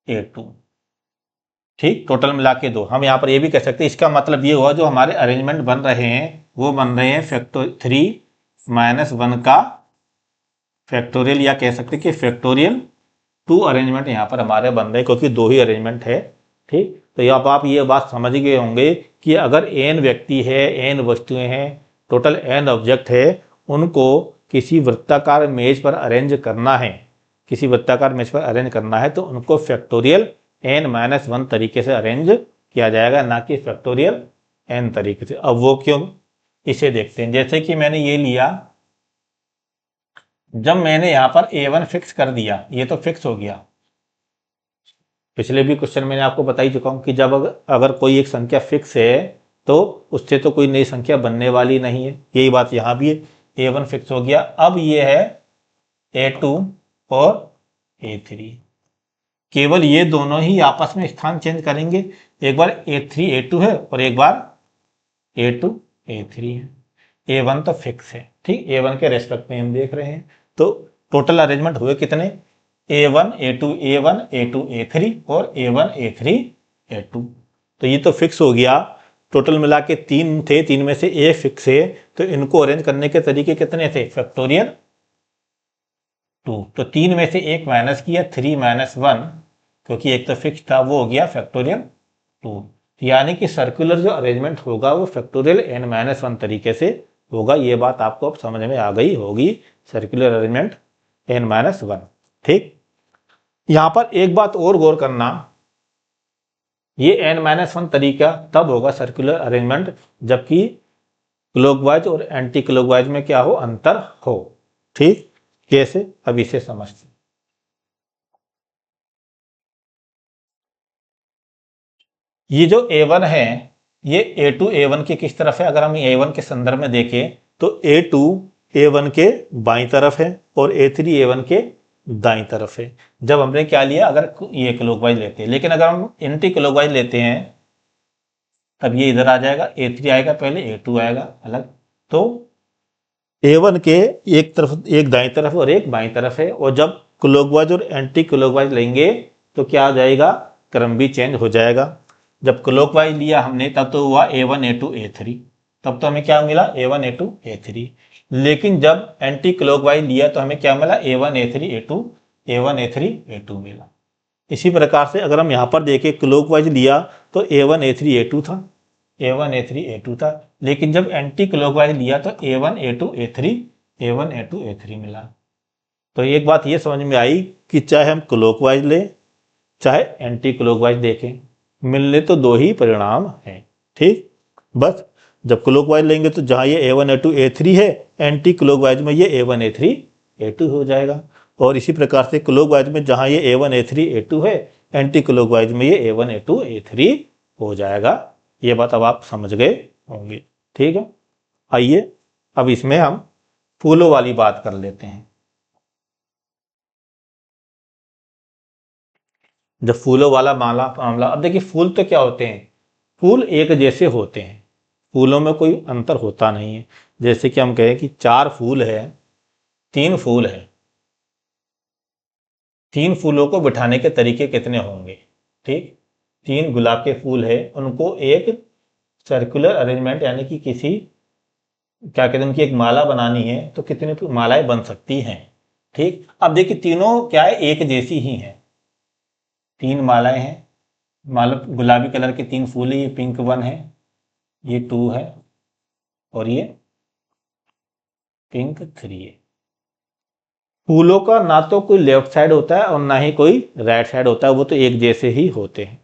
A2, ठीक, टोटल मिला के 2। हम यहाँ पर ये भी कह सकते हैं, इसका मतलब ये हुआ जो हमारे अरेंजमेंट बन रहे हैं वो बन रहे हैं फैक्टर 3-1 का फैक्टोरियल, या कह सकते हैं कि फैक्टोरियल 2 अरेंजमेंट यहाँ पर हमारे बन रहे हैं, क्योंकि 2 ही अरेंजमेंट है, ठीक। तो यहाँ पर आप ये बात समझ गए होंगे कि अगर n व्यक्ति है, n वस्तुएं हैं, टोटल n ऑब्जेक्ट है, उनको किसी वृत्ताकार मेज पर अरेंज करना है, किसी वृत्ताकार मेज पर अरेंज करना है, तो उनको फैक्टोरियल n-1 तरीके से अरेंज किया जाएगा, ना कि फैक्टोरियल n तरीके से। अब वो क्यों, इसे देखते हैं। जैसे कि मैंने ये लिया, जब मैंने यहाँ पर A1 फिक्स कर दिया, ये तो फिक्स हो गया। पिछले भी क्वेश्चन मैंने आपको बता ही चुका हूं कि जब अगर कोई एक संख्या फिक्स है तो उससे तो कोई नई संख्या बनने वाली नहीं है, यही बात यहाँ भी है। A1 फिक्स हो गया, अब ये है A2 और A3, केवल ये दोनों ही आपस में स्थान चेंज करेंगे। एक बार A3 A2 है और एक बार A2 A3 है। A1 तो फिक्स है, ठीक, A1 के रेस्पेक्ट में हम देख रहे हैं। तो टोटल अरेंजमेंट हुए कितने, A1 A2 A1 A2 A3 और A1 A3 A2। तो ये तो फिक्स हो गया। टोटल मिला के 3 थे, 3 में से एक फिक्स है, तो इनको अरेंज करने के तरीके कितने थे, फैक्टोरियल 2। तो 3 में से एक माइनस किया, 3-1, क्योंकि एक तो फिक्स था, वो हो गया फैक्टोरियल 2। यानी कि सर्कुलर जो अरेंजमेंट होगा वो फैक्टोरियल n-1 तरीके से होगा। ये बात आपको अब समझ में आ गई होगी, सर्कुलर अरेंजमेंट n-1, ठीक। यहां पर एक बात और गौर करना, ये n-1 तरीका तब होगा सर्कुलर अरेंजमेंट जबकि क्लॉकवाइज और एंटी क्लॉकवाइज में क्या हो, अंतर हो, ठीक। कैसे, अब इसे समझते। ये जो A1 है, ये A2 A1 के किस तरफ है, अगर हम A1 के संदर्भ में देखें तो A2 A1 के बाईं तरफ है और A3 A1 के दाईं तरफ है। जब हमने क्या लिया, अगर ये क्लॉकवाइज लेते हैं, लेकिन अगर हम एंटी क्लॉकवाइज लेते हैं तब ये इधर आ जाएगा, A3 आएगा पहले, A2 आएगा अलग। तो A1 के एक तरफ, एक दाईं तरफ और एक बाईं तरफ है, और जब क्लॉकवाइज और एंटी क्लॉकवाइज लेंगे तो क्या आ जाएगा, क्रम भी चेंज हो जाएगा। जब क्लॉकवाइज लिया हमने तब तो हुआ A1 A2 A3, तब तो हमें क्या मिला, A1 A2 A3। लेकिन जब एंटी क्लॉकवाइज लिया तो हमें क्या मिला, A1 A3 A2, A1 A3 A2 मिला। इसी प्रकार से अगर हम यहाँ पर देखें, क्लॉकवाइज लिया तो A1 A3 A2 था, A1 A3 A2 था, लेकिन जब एंटी क्लॉकवाइज लिया तो A1 A2 A3, A1 A2 A3 मिला। तो एक बात ये समझ में आई कि चाहे हम क्लॉकवाइज लें चाहे एंटी क्लॉकवाइज देखें, मिलने तो 2 ही परिणाम हैं, ठीक। बस जब क्लॉकवाइज लेंगे तो जहां ये A1 A2 A3 है, एंटी क्लॉकवाइज में ये A1 A3 A2 हो जाएगा। और इसी प्रकार से क्लॉकवाइज में जहां ये A1 A3 A2 है, एंटी क्लॉकवाइज में ये A1 A2 A3 हो जाएगा। ये बात अब आप समझ गए होंगे, ठीक है। आइए अब इसमें हम फूलों वाली बात कर लेते हैं। जब फूलों वाला मामला, अब देखिए फूल तो क्या होते हैं, फूल एक जैसे होते हैं, फूलों में कोई अंतर होता नहीं है। जैसे कि हम कहें कि 4 फूल है, 3 फूल है, 3 फूलों को बिठाने के तरीके कितने होंगे, ठीक। 3 गुलाब के फूल है, उनको एक सर्कुलर अरेंजमेंट यानी कि किसी, क्या कहते हैं, उनकी एक माला बनानी है तो कितनी मालाएं बन सकती हैं, ठीक। अब देखिए तीनों क्या है, एक जैसी ही हैं, 3 मालाएं हैं, माला गुलाबी कलर के 3 फूल है, ये पिंक 1 है, ये 2 है और ये पिंक 3 है। फूलों का ना तो कोई लेफ्ट साइड होता है और ना ही कोई राइट साइड होता है, वो तो एक जैसे ही होते हैं।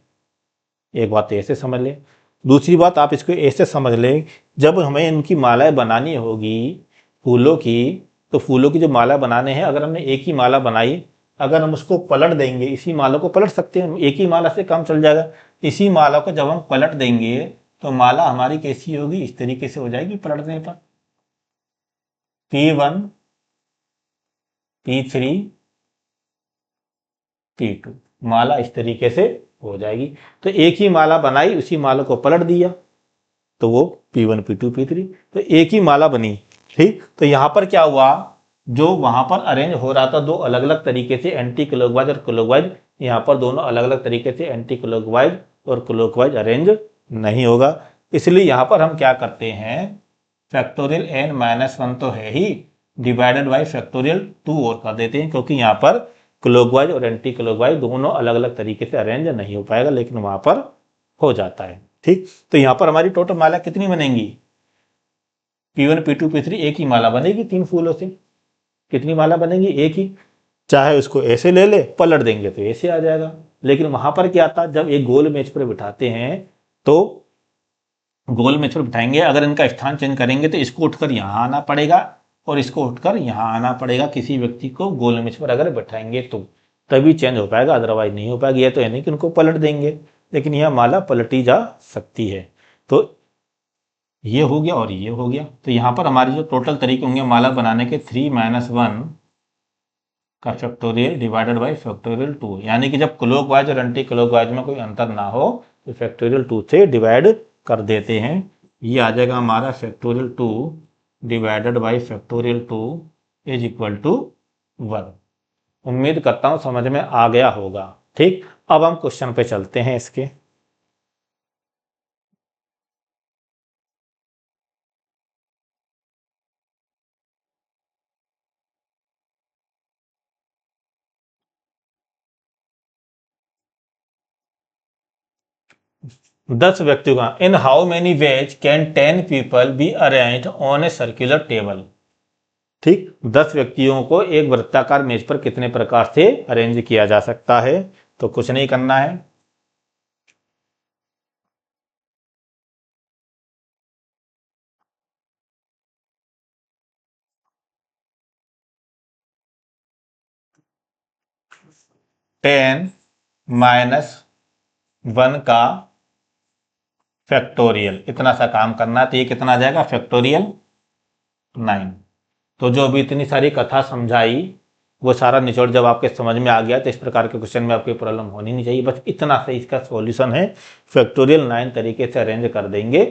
एक बात ऐसे समझ लें। दूसरी बात आप इसको ऐसे समझ लें, जब हमें इनकी मालाएं बनानी होगी फूलों की, तो फूलों की जो माला बनाने हैं, अगर हमने एक ही माला बनाई, अगर हम उसको पलट देंगे, इसी माला को पलट सकते हैं, एक ही माला से काम चल जाएगा। इसी माला को जब हम पलट देंगे तो माला हमारी कैसी होगी, इस तरीके से हो जाएगी पलटने पर, P1 P3 P2, माला इस तरीके से हो जाएगी। तो एक ही माला बनाई, उसी माला को पलट दिया तो वो P1 P2 P3, तो एक ही माला बनी। ठीक, तो यहां पर क्या हुआ, जो वहां पर अरेंज हो रहा था दो अलग अलग तरीके से, एंटी क्लॉकवाइज और क्लॉकवाइज, यहां पर दोनों अलग अलग तरीके से एंटी क्लॉकवाइज और क्लॉकवाइज अरेंज नहीं होगा। इसलिए यहां पर हम क्या करते हैं, फैक्टोरियल n-1 तो है ही, डिवाइडेड बाई फैक्टोरियल 2 और कर देते हैं, क्योंकि यहां पर क्लॉकवाइज और एंटी क्लॉकवाइज दोनों अलग अलग तरीके से अरेंज नहीं हो पाएगा, लेकिन वहां पर हो जाता है। ठीक, तो यहां पर हमारी टोटल माला कितनी बनेंगी, P1 P2 P3 एक ही माला बनेगी, 3 फूलों से कितनी माला बनेगी, एक ही। चाहे उसको ऐसे ले ले, पलट देंगे तो ऐसे आ जाएगा। लेकिन वहां पर क्या था, जब एक गोल मेज पर बिठाते हैं तो गोल मेज पर बिठाएंगे, अगर इनका स्थान चेंज करेंगे तो इसको उठकर यहां आना पड़ेगा और इसको उठकर यहां आना पड़ेगा, किसी व्यक्ति को गोल मेज पर अगर बैठाएंगे तो तभी चेंज हो पाएगा, अदरवाइज नहीं हो पाएगा। यह तो है नहीं कि उनको पलट देंगे, लेकिन यह माला पलटी जा सकती है। तो ये हो गया और ये हो गया। तो यहां पर हमारे जो टोटल तरीके होंगे माला बनाने के, 3-1 का फैक्टोरियल डिवाइडेड बाई फैक्टोरियल 2, यानी कि जब क्लॉकवाइज और एंटी क्लॉकवाइज में कोई अंतर ना हो तो फैक्टोरियल 2 से डिवाइड कर देते हैं। ये आ जाएगा हमारा factorial 2 divided by factorial 2 is equal to 1। उम्मीद करता हूं समझ में आ गया होगा। ठीक, अब हम क्वेश्चन पे चलते हैं इसके। दस व्यक्तियों का, in how many ways can 10 people be arranged on a circular table. ठीक, 10 व्यक्तियों को एक वृत्ताकार मेज पर कितने प्रकार से अरेंज किया जा सकता है। तो कुछ नहीं करना है, -10 का फैक्टोरियल, इतना सा काम करना है। तो ये कितना आ जाएगा, फैक्टोरियल 9। तो जो अभी इतनी सारी कथा समझाई वो सारा निचोड़ जब आपके समझ में आ गया तो इस प्रकार के क्वेश्चन में आपकी प्रॉब्लम होनी नहीं चाहिए। बस इतना से इसका सॉल्यूशन है, फैक्टोरियल 9 तरीके से अरेंज कर देंगे।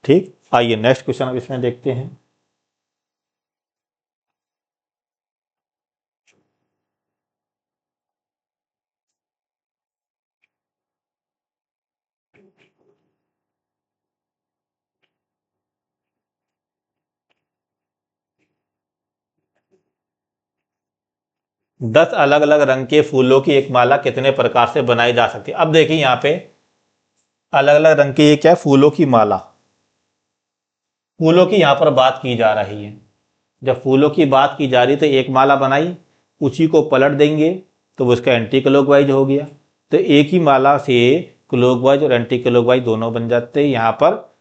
ठीक, आइए नेक्स्ट क्वेश्चन अब इसमें देखते हैं। दस अलग अलग रंग के फूलों की एक माला कितने प्रकार से बनाई जा सकती है। अब देखिए यहाँ पे अलग अलग रंग की ये क्या है, फूलों की माला, फूलों की यहाँ पर बात की जा रही है। जब फूलों की बात की जा रही तो एक माला बनाई, उसी को पलट देंगे तो वो उसका एंटी क्लॉकवाइज हो गया। तो एक ही माला से क्लॉकवाइज और एंटी क्लॉकवाइज दोनों बन जाते हैं। यहाँ पर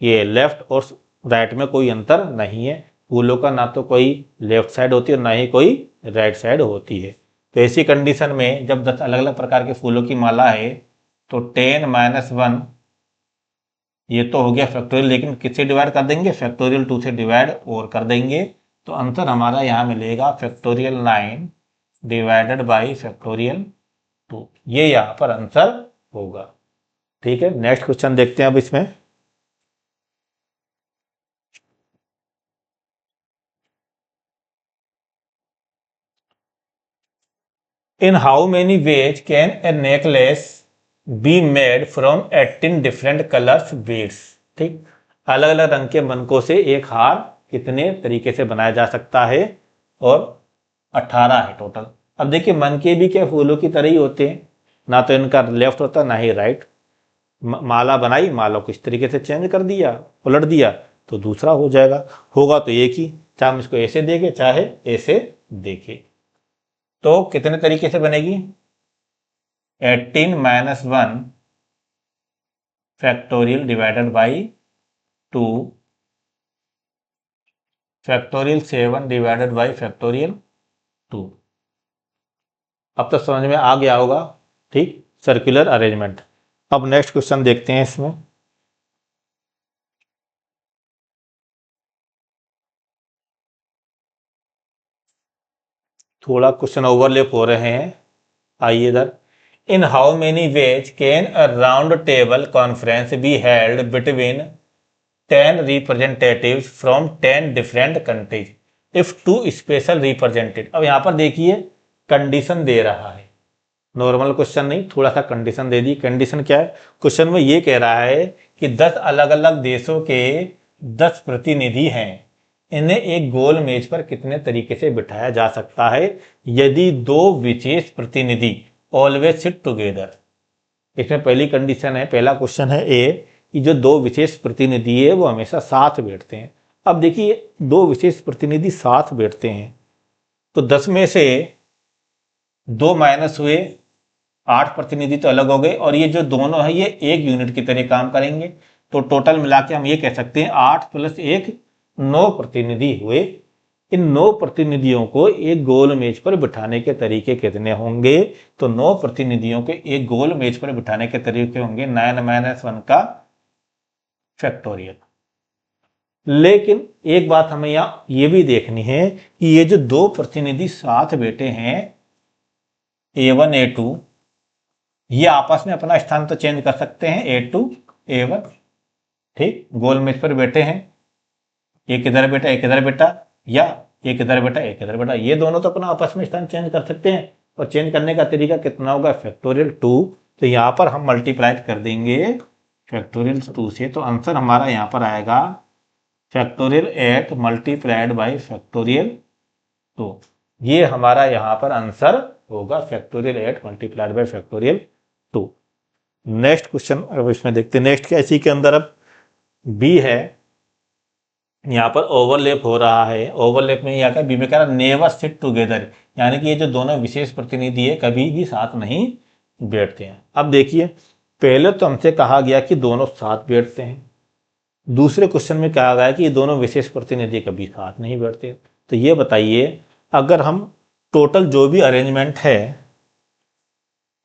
ये लेफ्ट और राइट में कोई अंतर नहीं है, फूलों का ना तो कोई लेफ्ट साइड होती है और ना ही कोई राइट साइड होती है। तो ऐसी कंडीशन में जब 10 अलग अलग प्रकार के फूलों की माला है तो 10-1 ये तो हो गया फैक्टोरियल, लेकिन किससे डिवाइड कर देंगे, फैक्टोरियल 2 से डिवाइड और कर देंगे। तो आंसर हमारा यहाँ मिलेगा फैक्टोरियल 9 डिवाइडेड बाई फैक्टोरियल 2, ये यहाँ पर आंसर होगा। ठीक है, नेक्स्ट क्वेश्चन देखते हैं अब इसमें। In how many ways can a necklace be made from 18 different colours beads. ठीक, अलग अलग रंग के मनकों से एक हार कितने तरीके से बनाया जा सकता है, और 18 है टोटल। अब देखिए मनके भी क्या फूलों की तरह ही होते हैं, ना तो इनका लेफ्ट होता ना ही राइट। माला बनाई, माला को इस तरीके से चेंज कर दिया, उलट दिया तो दूसरा हो जाएगा, होगा तो एक ही, चाहे हम इसको ऐसे देखें चाहे ऐसे देखें। तो कितने तरीके से बनेगी, 18-1 factorial divided by 2 factorial 7 divided by factorial 2। अब तो समझ में आ गया होगा, ठीक, सर्कुलर अरेंजमेंट। अब नेक्स्ट क्वेश्चन देखते हैं इसमें। थोड़ा क्वेश्चन ओवरलैप हो रहे हैं, आइए इधर। In how many ways can a round table conference be held between 10 representatives from 10 different countries if 2 special represented. अब यहां पर देखिए कंडीशन दे रहा है, नॉर्मल क्वेश्चन नहीं, थोड़ा सा कंडीशन दे दी। कंडीशन क्या है? क्वेश्चन में ये कह रहा है कि 10 अलग अलग देशों के 10 प्रतिनिधि हैं, इन्हें एक गोल मेज पर कितने तरीके से बिठाया जा सकता है यदि दो विशेष प्रतिनिधि ऑलवेज सिट टुगेदर। इसमें पहली कंडीशन है, पहला क्वेश्चन है ए, कि जो दो विशेष प्रतिनिधि है वो हमेशा साथ बैठते हैं। अब देखिए दो विशेष प्रतिनिधि साथ बैठते हैं तो 10 में से 2 माइनस हुए, 8 प्रतिनिधि तो अलग हो गए, और ये जो दोनों है ये एक यूनिट की तरह काम करेंगे। तो टोटल मिला के हम ये कह सकते हैं 8 प्लस 1 9 प्रतिनिधि हुए। इन 9 प्रतिनिधियों को एक गोल मेज पर बिठाने के तरीके कितने होंगे? तो 9 प्रतिनिधियों के एक गोल मेज पर बिठाने के तरीके होंगे 9 माइनस 1 का फैक्टोरियल। लेकिन एक बात हमें यहां ये भी देखनी है कि ये जो दो प्रतिनिधि साथ बैठे हैं A1 A2, ये आपस में अपना स्थान तो चेंज कर सकते हैं, A2 A1, ठीक, गोल मेज पर बैठे हैं, एक इधर बेटा एक इधर बेटा, या एक इधर बेटा एक इधर बेटा, ये दोनों तो अपना आपस में स्थान चेंज कर सकते हैं। और चेंज करने का तरीका कितना होगा? फैक्टोरियल 2। तो यहां पर हम मल्टीप्लाई कर देंगे फैक्टोरियल 2 से, तो आंसर हमारा यहां पर आएगा फैक्टोरियल 8 मल्टीप्लाइड बाई फैक्टोरियल 2। ये हमारा यहां पर आंसर होगा factorial 8 multiplied by factorial 2। Next question अब इसमें देखते हैं। नेक्स्ट क्या इसी के अंदर अब बी है, यहाँ पर ओवरलैप हो रहा है। ओवरलैप में यहाँ का बी में कह रहा नेवर सिट टुगेदर, यानी कि ये जो दोनों विशेष प्रतिनिधि है कभी भी साथ नहीं बैठते हैं। अब देखिए पहले तो हमसे कहा गया कि दोनों साथ बैठते हैं, दूसरे क्वेश्चन में कहा गया कि ये दोनों विशेष प्रतिनिधि कभी साथ नहीं बैठते। तो ये बताइए अगर हम टोटल जो भी अरेंजमेंट है,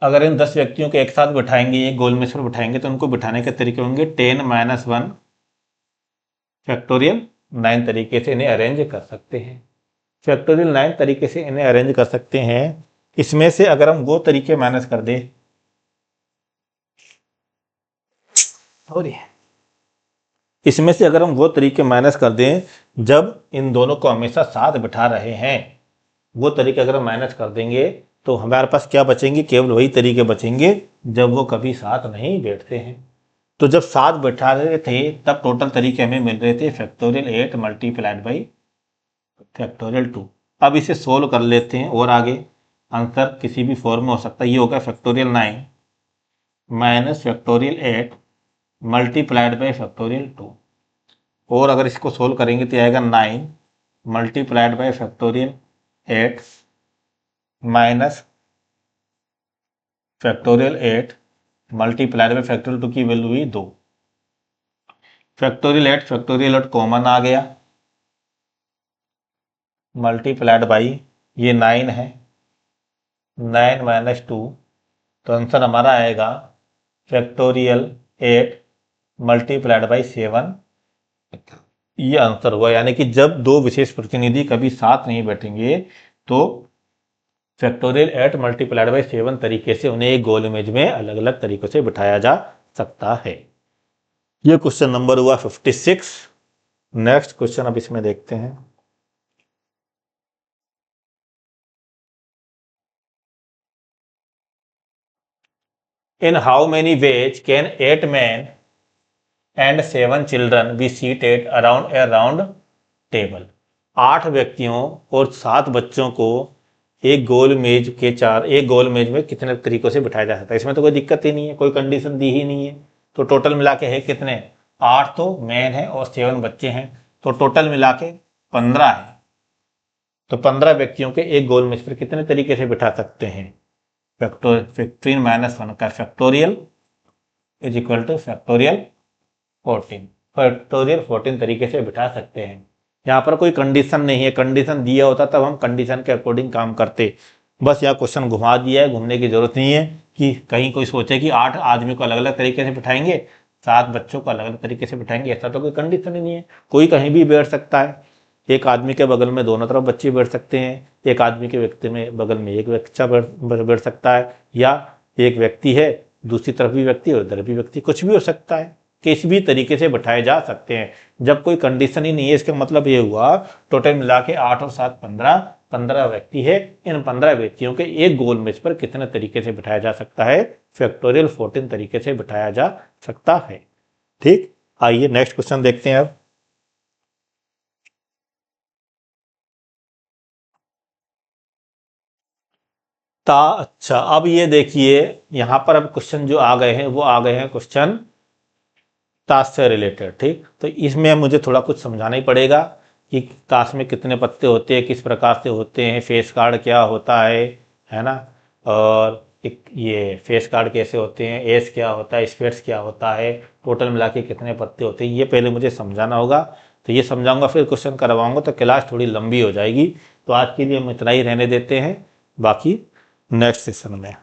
अगर इन 10 व्यक्तियों को एक साथ बिठाएंगे, एक गोल मेज पर बिठाएंगे, तो उनको बिठाने के तरीके होंगे 10 माइनस 1 फैक्टोरियल 9 तरीके से इन्हें अरेंज कर सकते हैं। फैक्टोरियल 9 तरीके से इन्हें अरेंज कर सकते हैं। इसमें से अगर हम वो तरीके माइनस कर दें, इसमें से अगर हम वो तरीके माइनस कर दें जब इन दोनों को हमेशा साथ बिठा रहे हैं, वो तरीके अगर हम माइनस कर देंगे तो हमारे पास क्या बचेंगे? केवल वही तरीके बचेंगे जब वो कभी साथ नहीं बैठते हैं। तो जब साथ बैठा रहे थे तब टोटल तरीके हमें मिल रहे थे फैक्टोरियल 8 मल्टीप्लाइड बाई फैक्टोरियल 2। अब इसे सोल्व कर लेते हैं और आगे आंसर किसी भी फॉर्म में हो सकता है। ये होगा factorial 9 minus factorial 8 multiplied by factorial 2। और अगर इसको सोल्व करेंगे तो आएगा 9 multiplied by factorial 8 minus factorial 8 multiplied by factorial 2 की वैल्यू हुई 2। फैक्टोरियल 8 कॉमन आ गया, मल्टीप्लाइड बाई ये 9 है, 9 माइनस 2, तो आंसर हमारा आएगा फैक्टोरियल 8 मल्टीप्लाइड बाई 7। ये आंसर हुआ, यानी कि जब दो विशेष प्रतिनिधि कभी साथ नहीं बैठेंगे तो फैक्टोरियल 8 मल्टीप्लाइड बाई 7 तरीके से उन्हें एक गोल इमेज में अलग अलग तरीकों से बिठाया जा सकता है। ये क्वेश्चन नंबर हुआ 56। नेक्स्ट क्वेश्चन अब इसमें देखते हैं। In how many ways can 8 men and 7 children be seated around A round table. 8 व्यक्तियों और 7 बच्चों को एक गोल मेज में कितने तरीकों से बिठाया जा सकता है? इसमें तो कोई दिक्कत ही नहीं है, कोई कंडीशन दी ही नहीं है। तो टोटल मिला के है कितने? 8 तो मैन है और 7 बच्चे हैं, तो टोटल मिला के 15 है। तो 15 व्यक्तियों के एक गोल मेज पर कितने तरीके से बिठा सकते हैं? 15 माइनस 1 का factorial is equal two factorial 14 तरीके से बिठा सकते हैं। यहाँ पर कोई कंडीशन नहीं है, कंडीशन दिया होता तब हम कंडीशन के अकॉर्डिंग काम करते। बस यहाँ क्वेश्चन घुमा दिया है, घूमने की जरूरत नहीं है कि कहीं कोई सोचे कि 8 आदमी को अलग अलग तरीके से बिठाएंगे, 7 बच्चों को अलग अलग तरीके से बिठाएंगे, ऐसा तो कोई कंडीशन ही नहीं है। कोई कहीं भी बैठ सकता है, एक आदमी के बगल में दोनों तरफ बच्चे बैठ सकते हैं, एक आदमी के व्यक्ति में बगल में एक बच्चा बैठ सकता है, या एक व्यक्ति है दूसरी तरफ भी व्यक्ति और उधर भी व्यक्ति, कुछ भी हो सकता है, किसी भी तरीके से बिठाए जा सकते हैं। जब कोई कंडीशन ही नहीं है, इसका मतलब ये हुआ टोटल मिला के 8 और 7 15 व्यक्ति है। इन 15 व्यक्तियों के एक गोल मेज पर कितने तरीके से बिठाया जा सकता है? फैक्टोरियल 14 तरीके से बिठाया जा सकता है। ठीक, आइए नेक्स्ट क्वेश्चन देखते हैं अब। अच्छा, अब ये देखिए यहां पर अब क्वेश्चन जो आ गए हैं वो आ गए हैं क्वेश्चन ताश से रिलेटेड। ठीक, तो इसमें मुझे थोड़ा कुछ समझाना ही पड़ेगा कि ताश में कितने पत्ते होते हैं, किस प्रकार से होते हैं, फेस कार्ड क्या होता है ना, और एक ये फेस कार्ड कैसे होते हैं, एस क्या होता है, स्पेड्स क्या होता है, टोटल मिला के कितने पत्ते होते हैं, ये पहले मुझे समझाना होगा। तो ये समझाऊंगा फिर क्वेश्चन करवाऊंगा, तो क्लास थोड़ी लंबी हो जाएगी। तो आज के लिए हम इतना ही रहने देते हैं, बाकी नेक्स्ट सेशन में।